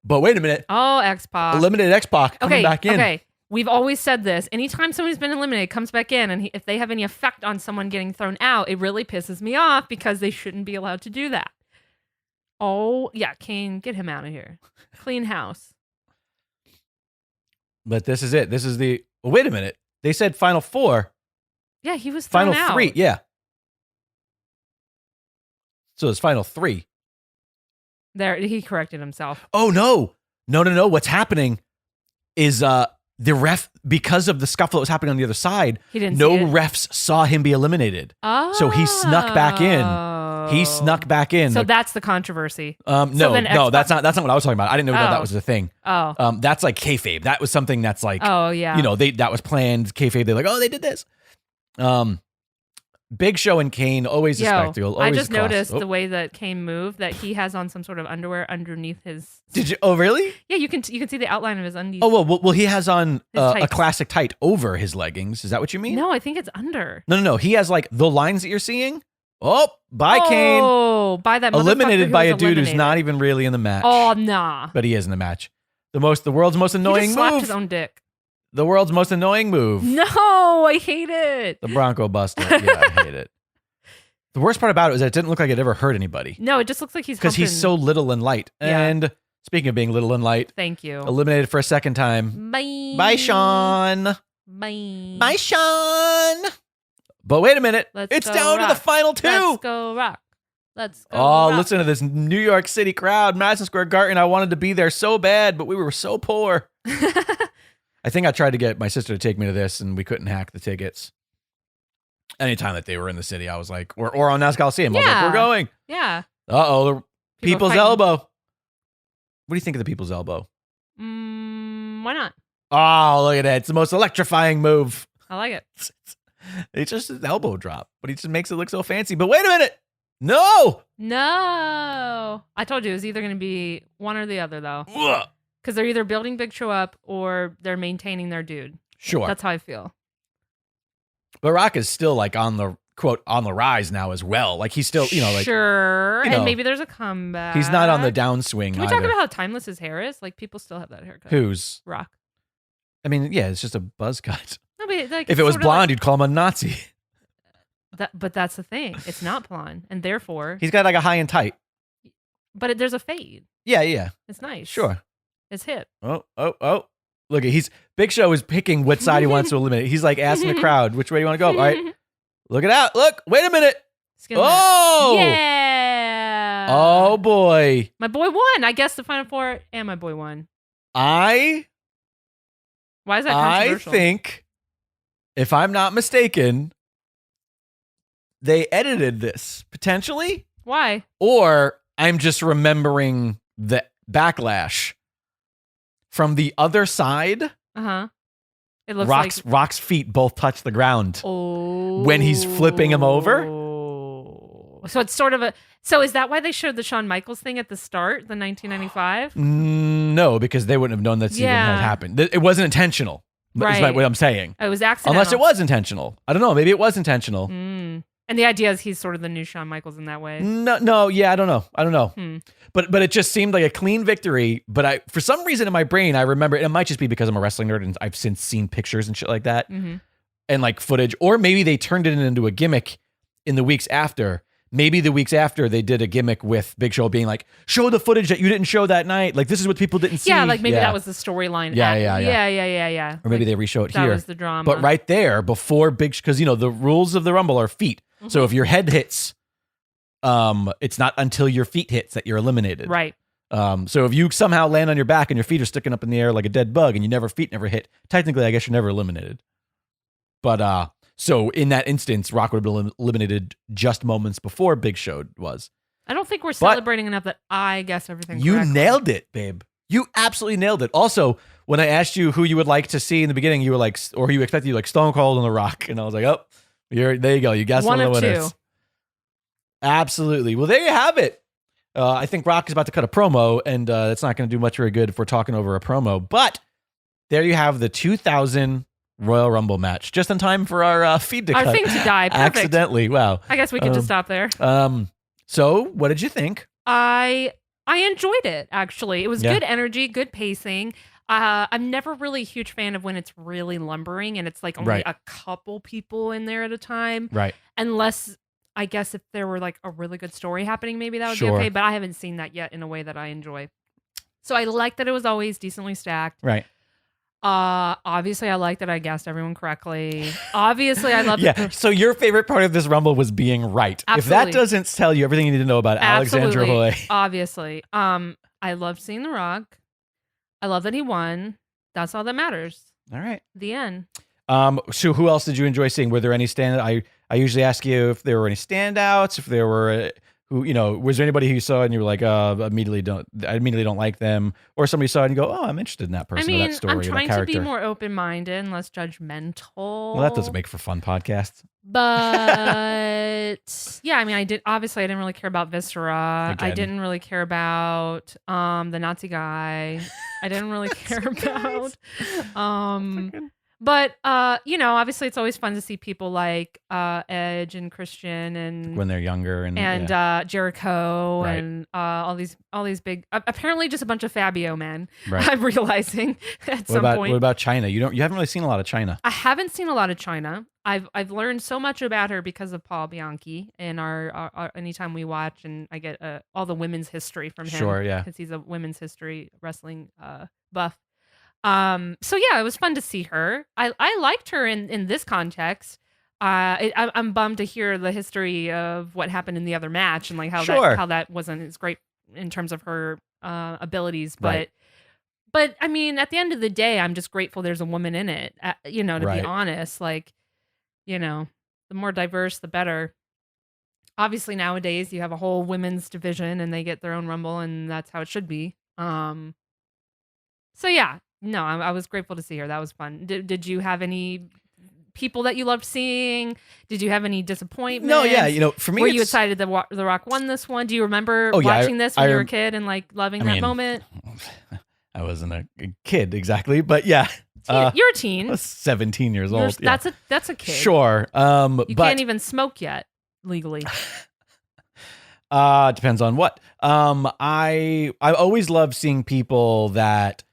But wait a minute. Oh, X-Pac. Eliminated X-Pac coming back in. Okay. We've always said this. Anytime somebody's been eliminated, comes back in, and if they have any effect on someone getting thrown out, it really pisses me off because they shouldn't be allowed to do that. Oh, yeah, Kane, get him out of here. Clean house. But this is it. This is the... Well, wait a minute. They said Final 4. Yeah, he was thrown out. Final 3, yeah. So it's Final 3. There, he corrected himself. Oh, no. No. What's happening is the ref, because of the scuffle that was happening on the other side, refs saw him be eliminated. Oh. So he snuck back in. He snuck back in. So that's the controversy. No, that's not what I was talking about. I didn't know that was the thing. Oh. That's like kayfabe. That was something that's like, oh yeah. That was planned. Kayfabe. They're like, oh, they did this. Big Show and Kane, always a spectacle. Always I just noticed the way that Kane moved, that he has on some sort of underwear underneath his. Did you? Oh, really? Yeah, you can see the outline of his undies. Oh well, he has on a classic tight over his leggings. Is that what you mean? No, I think it's under. No. He has like the lines that you're seeing. Oh, bye, Kane. Oh, by that eliminated by a dude who's not even really in the match. Oh, nah. But he is in the match. The world's most annoying he just slapped his own dick. The world's most annoying move. No, I hate it. The Bronco Buster. Yeah, I hate it. The worst part about it was that it didn't look like it ever hurt anybody. No, it just looks like because he's so little and light. Yeah. And speaking of being little and light, thank you. Eliminated for a second time. Bye, Sean. Bye, Sean. But wait a minute, it's down to the final 2. Let's go Rock. Let's go. Oh, Rock. Listen to this New York City crowd, Madison Square Garden. I wanted to be there so bad, but we were so poor. I think I tried to get my sister to take me to this, and we couldn't hack the tickets. Anytime that they were in the city, I was like, or on NASCAR Coliseum, I was like, we're going. Yeah. The People's Elbow. What do you think of the People's Elbow? Why not? Oh, look at that. It's the most electrifying move. I like it. It's just an elbow drop, but he just makes it look so fancy. But wait a minute. No. I told you it was either going to be one or the other, though. Because they're either building Big Show up or they're maintaining their dude. Sure. That's how I feel. But Rock is still like on the rise now as well. Like he's still, like sure, and maybe there's a comeback. He's not on the downswing. Can we talk about how timeless his hair is? Like people still have that haircut. Who's Rock? I mean, yeah, it's just a buzz cut. No, but like, if it was blonde, you'd call him a Nazi. But that's the thing. It's not blonde, and therefore he's got like a high and tight. But there's a fade. Yeah. It's nice. Sure. It's hip. Oh. Look, Big Show is picking what side he wants to eliminate. He's like asking the crowd, which way do you want to go? All right. Look it out. Look, wait a minute. Oh! Yeah. Oh, boy. My boy won. I guess the Final 4 and my boy won. Why is that controversial? I think, if I'm not mistaken, they edited this, potentially. Why? Or I'm just remembering the backlash. From the other side, it looks Rock's feet both touch the ground when he's flipping him over. So it's sort of so is that why they showed the Shawn Michaels thing at the start, the 1995? No, because they wouldn't have known that even had happened. It wasn't intentional. Right. Is what I'm saying. It was accidental. Unless it was intentional. I don't know. Maybe it was intentional. And the idea is he's sort of the new Shawn Michaels in that way. No, yeah, I don't know. But it just seemed like a clean victory. But for some reason in my brain, I remember, and it might just be because I'm a wrestling nerd and I've since seen pictures and shit like that and like footage, or maybe they turned it into a gimmick in the weeks after. Maybe the weeks after they did a gimmick with Big Show being like, show the footage that you didn't show that night. Like, this is what people didn't see. Yeah, like maybe that was the storyline. Yeah. Or maybe they reshow it here. That was the drama. But right there, before because, the rules of the Rumble are feet. So if your head hits, it's not until your feet hits that you're eliminated. Right. So if you somehow land on your back and your feet are sticking up in the air like a dead bug and feet never hit, technically, I guess you're never eliminated. But so in that instance, Rock would have been eliminated just moments before Big Show was. I don't think we're celebrating enough that I guess everything. You nailed it, babe. You absolutely nailed it. Also, when I asked you who you would like to see in the beginning, you were like, or you expected you like Stone Cold and The Rock, and I was like, oh, there you go. You guessed one of the winners. 2. Absolutely. Well, there you have it. I think Rock is about to cut a promo, and that's not going to do much very good if we're talking over a promo. But there you have the 2000 Royal Rumble match, just in time for our feed to cut. Our thing to die. Perfect. Accidentally. Wow. I guess we could just stop there. So, what did you think? I enjoyed it, actually. It was good energy, good pacing. I'm never really a huge fan of when it's really lumbering and it's like only a couple people in there at a time. Right. Unless, I guess, if there were like a really good story happening, maybe that would be okay. But I haven't seen that yet in a way that I enjoy. So I like that it was always decently stacked. Right. Obviously, I like that I guessed everyone correctly. Obviously, I love So your favorite part of this Rumble was being right. Absolutely. If that doesn't tell you everything you need to know about Alexandra Hoy. Obviously. I loved seeing The Rock. I love that he won. That's all that matters. All right. The end. So who else did you enjoy seeing? Were there any I usually ask you if there were any standouts, if there were was there anybody who you saw and you were like, I immediately don't like them, or somebody saw it and you go, oh, I'm interested in that person or that story. I'm trying or that character. to be more open-minded and less judgmental. Well, that doesn't make for fun podcasts. But yeah, I didn't really care about Viscera. Again. I didn't really care about the Nazi guy. I didn't really care about but obviously it's always fun to see people like Edge and Christian and when they're younger and Jericho right. and all these big apparently just a bunch of Fabio men. Right. I'm realizing at some point. What about Chyna? You haven't really seen a lot of Chyna. I haven't seen a lot of Chyna. I've learned so much about her because of Paul Bianchi and our anytime we watch, and I get all the women's history from him. Sure, yeah, because he's a women's history wrestling buff. So yeah, it was fun to see her. I liked her in this context. I'm bummed to hear the history of what happened in the other match and like how that wasn't as great in terms of her abilities, but. Right. But at the end of the day, I'm just grateful there's a woman in it. To right. be honest, the more diverse, the better. Obviously, nowadays you have a whole women's division, and they get their own Rumble, and that's how it should be. So yeah, no, I was grateful to see her. That was fun. Did you have any people that you loved seeing? Did you have any disappointments? No, yeah, for me, were you excited that The Rock won this one? Do you remember watching this when you were a kid and loving that moment? I wasn't a kid exactly, but yeah. You're a teen. I was 17 years old. That's a kid. Sure. You can't even smoke yet legally. Depends on what. I always loved seeing people that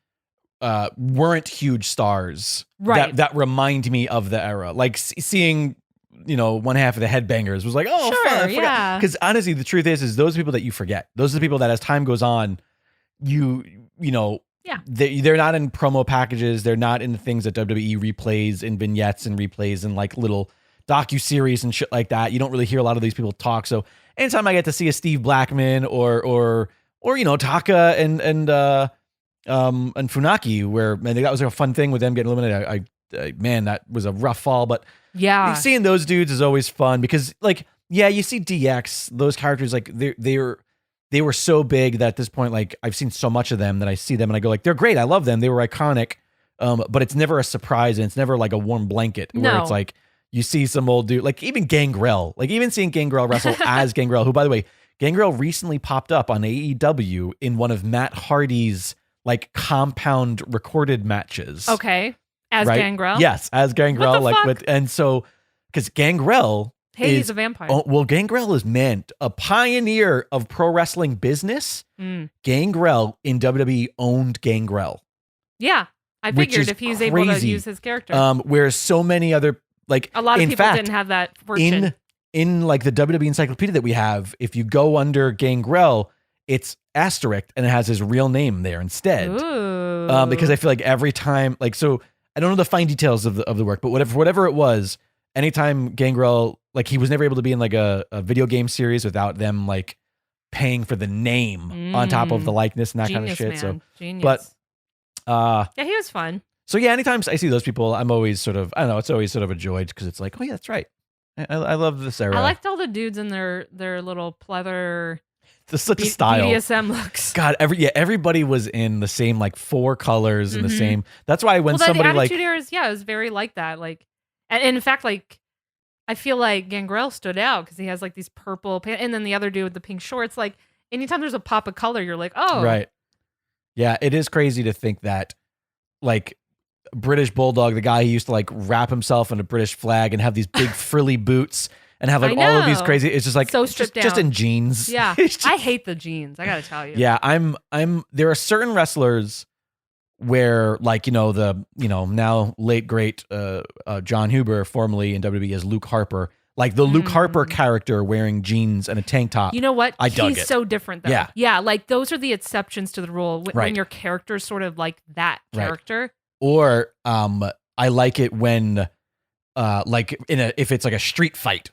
weren't huge stars. Right. That remind me of the era. Like seeing one half of the Headbangers was like, oh, sure, fun. Yeah. Because honestly, the truth is those people that you forget. Those are the people that as time goes on, yeah. They're not in promo packages. They're not in the things that WWE replays in vignettes and replays and like little docu-series and shit like that. You don't really hear a lot of these people talk. So anytime I get to see a Steve Blackman or Taka and Funaki, where that was a fun thing with them getting eliminated. Man, that was a rough fall. But yeah, seeing those dudes is always fun because you see DX, those characters they were so big that at this point, I've seen so much of them that I see them and I go they're great. I love them. They were iconic. But it's never a surprise and it's never like a warm blanket where it's like you see some old dude, like even Gangrel, even seeing Gangrel wrestle as Gangrel, who by the way, Gangrel recently popped up on AEW in one of Matt Hardy's compound recorded matches. Okay. As Gangrel? Yes, as Gangrel. And so, because Gangrel he's a vampire. Gangrel is a pioneer of pro wrestling business. Gangrel in WWE owned Gangrel. Yeah, I figured if he's able to use his character. Whereas so many other a lot of people didn't have that fortune. In the WWE encyclopedia that we have, if you go under Gangrel, it's asterisk and it has his real name there instead. Ooh. Because I feel like every time, so I don't know the fine details of the work, but whatever it was, anytime Gangrel, he was never able to be in a video game series without them paying for the name on top of the likeness and that kind of shit. Man. So, Genius. But yeah, he was fun. So yeah, anytime I see those people, I'm always sort of, I don't know, it's always sort of a joy because it's like, oh yeah, that's right. I love this era. I liked all the dudes in their little pleather such a style. BDSM looks. God, everybody was in the same like 4 colors and the same. That's why when somebody the like Attitude Era is, it was very like that. Like, and in fact, like I feel like Gangrel stood out because he has like these purple pants, and then the other dude with the pink shorts. Like, anytime there's a pop of color, you're like, oh, right. Yeah, it is crazy to think that like British Bulldog, the guy who used to like wrap himself in a British flag and have these big frilly boots and have like all of these crazy. It's just like so stripped down, just in jeans. Yeah, I hate the jeans. I gotta tell you. Yeah, there are certain wrestlers where like now late great John Huber, formerly in WWE as Luke Harper, like the Luke Harper character wearing jeans and a tank top. You know what? He's so different though. Yeah, like those are the exceptions to the rule when your character's sort of like that character. Right. Or I like it when like if it's like a street fight.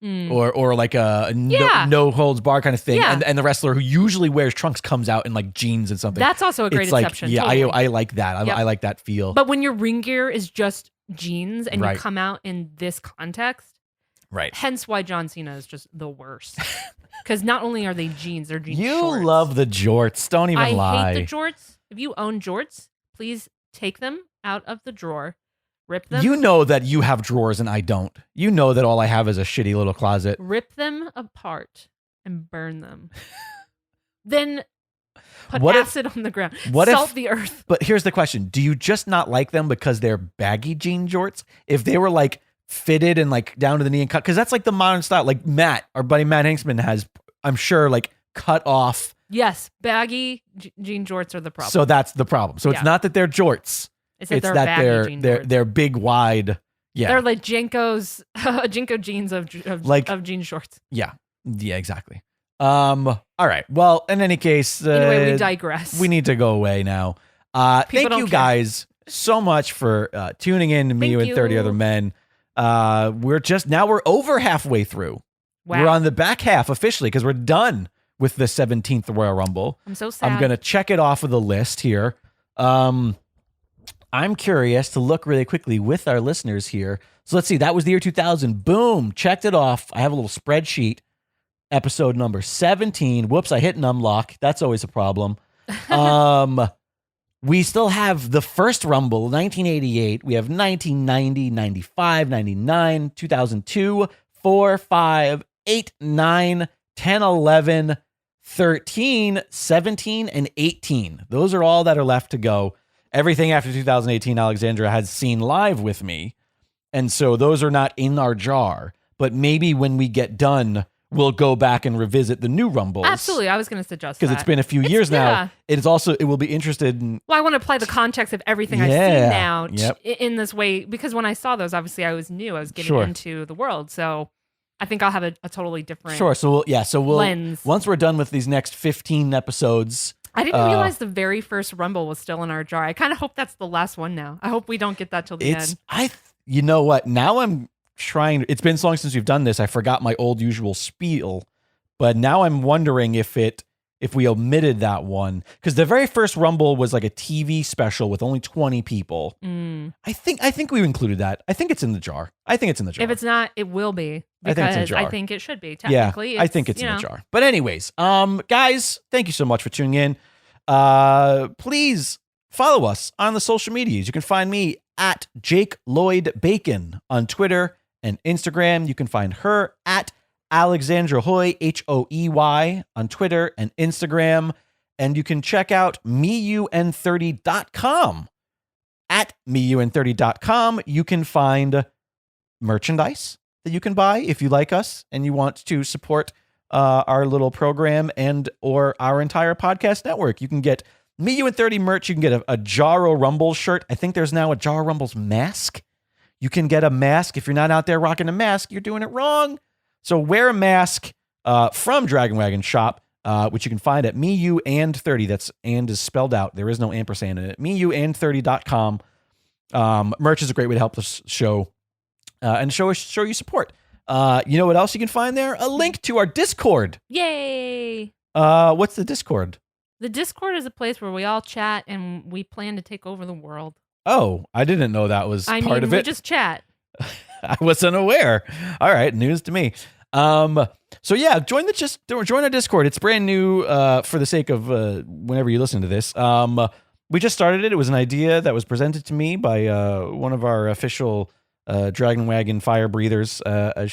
Or like a no holds bar kind of thing, and the wrestler who usually wears trunks comes out in like jeans and something. That's also a great exception. Like, yeah, totally. I like that. I like that feel. But when your ring gear is just jeans and you come out in this context, right? Hence why John Cena is just the worst. Because not only are they jeans, they're jeans. You shorts. love the jorts. Don't even lie. I hate the jorts. If you own jorts, please take them out of the drawer. Rip them. You know that you have drawers and I don't. You know that all I have is a shitty little closet. Rip them apart and burn them. Then put acid on the ground. Salt the earth. But here's the question. Do you just not like them because they're baggy jean jorts? If they were like fitted and like down to the knee and cut, because that's like the modern style. Like our buddy Matt Hanksman has, I'm sure, like cut off. Yes, baggy jean jorts are the problem. So that's the problem. So it's not that they're jorts. It's that they're big, wide. Yeah, they're like Jinko jeans of jean shorts. Yeah, exactly. All right. Well, in any case, anyway, we digress. We need to go away now. Thank you guys so much for tuning in to Me and 30 Other Men. We're over halfway through. Wow. We're on the back half officially because we're done with the 17th Royal Rumble. I'm so sad. I'm gonna check it off of the list here. I'm curious to look really quickly with our listeners here. So let's see. That was the year 2000. Boom. Checked it off. I have a little spreadsheet. Episode number 17. Whoops. I hit numlock. That's always a problem. We still have the first Rumble, 1988. We have 1990, 95, 99, 2002, 4, 5, 8, 9, 10, 11, 13, 17, and 18. Those are all that are left to go. Everything after 2018, Alexandra has seen live with me. And so those are not in our jar. But maybe when we get done, we'll go back and revisit the new Rumbles. Absolutely. I was going to suggest that. Because it's been a few years now. It will be interested in... Well, I want to apply the context of everything I've seen now in this way. Because when I saw those, obviously I was new. I was getting into the world. So I think I'll have a totally different So we'll lens. Once we're done with these next 15 episodes... I didn't realize the very first Rumble was still in our jar. I kind of hope that's the last one now. I hope we don't get that till the end. You know what? Now I'm trying. It's been so long since we've done this. I forgot my old usual spiel, but now I'm wondering if we omitted that one, because the very first Rumble was like a TV special with only 20 people. I think we included that. I think it's in the jar. If it's not, it will be. Because I think it should be. Technically, I think it's in the jar. But anyways, guys, thank you so much for tuning in. Please follow us on the social medias. You can find me at Jake Lloyd Bacon on Twitter and Instagram. You can find her at Alexandra Hoy, Hoey, on Twitter and Instagram. And you can check out meun30.com. At meun30.com, you can find merchandise that you can buy if you like us and you want to support our little program or our entire podcast network. You can get MeUN30 merch. You can get a Jaro Rumble shirt. I think there's now a Jaro Rumbles mask. You can get a mask. If you're not out there rocking a mask, you're doing it wrong. So wear a mask from Dragon Wagon Shop, which you can find at MeUN30. That's and is spelled out. There is no ampersand in it. MeUN30.com. Merch is a great way to help the show. And show you support. You know what else you can find there? A link to our Discord. Yay! What's the Discord? The Discord is a place where we all chat and we plan to take over the world. Oh, I didn't know that was part of it. We just chat. I wasn't aware. All right, news to me. So yeah, join our Discord. It's brand new for the sake of whenever you listen to this. We just started it. It was an idea that was presented to me by one of our official Dragon Wagon fire breathers, as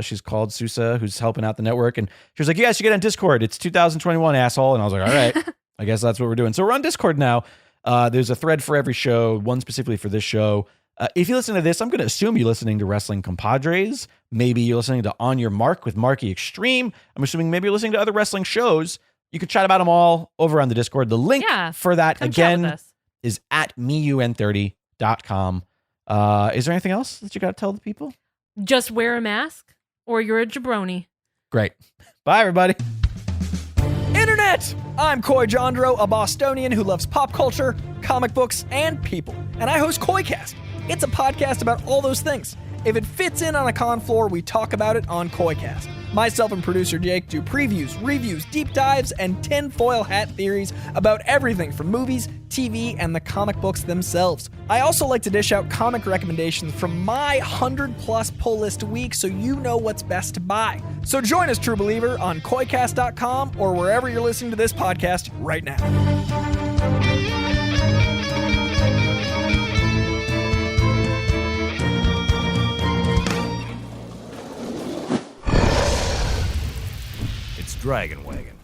she's called, Susa, who's helping out the network. And she was like, you guys should get on Discord. It's 2021, asshole. And I was like, all right, I guess that's what we're doing. So we're on Discord now. There's a thread for every show, one specifically for this show. If you listen to this, I'm going to assume you're listening to Wrestling Compadres. Maybe you're listening to On Your Mark with Marky Extreme. I'm assuming maybe you're listening to other wrestling shows. You can chat about them all over on the Discord. The link for that, again, is at meun30.com. Is there anything else that you got to tell the people? Just wear a mask or you're a jabroni. Great. Bye, everybody. Internet! I'm Coy Jandro, a Bostonian who loves pop culture, comic books, and people. And I host Coycast. It's a podcast about all those things. If it fits in on a con floor, we talk about it on Coycast. Myself and producer Jake do previews, reviews, deep dives, and tinfoil hat theories about everything from movies, TV, and the comic books themselves. I also like to dish out comic recommendations from my 100-plus pull list a week so you know what's best to buy. So join us, True Believer, on Coycast.com or wherever you're listening to this podcast right now. Dragon Wagon.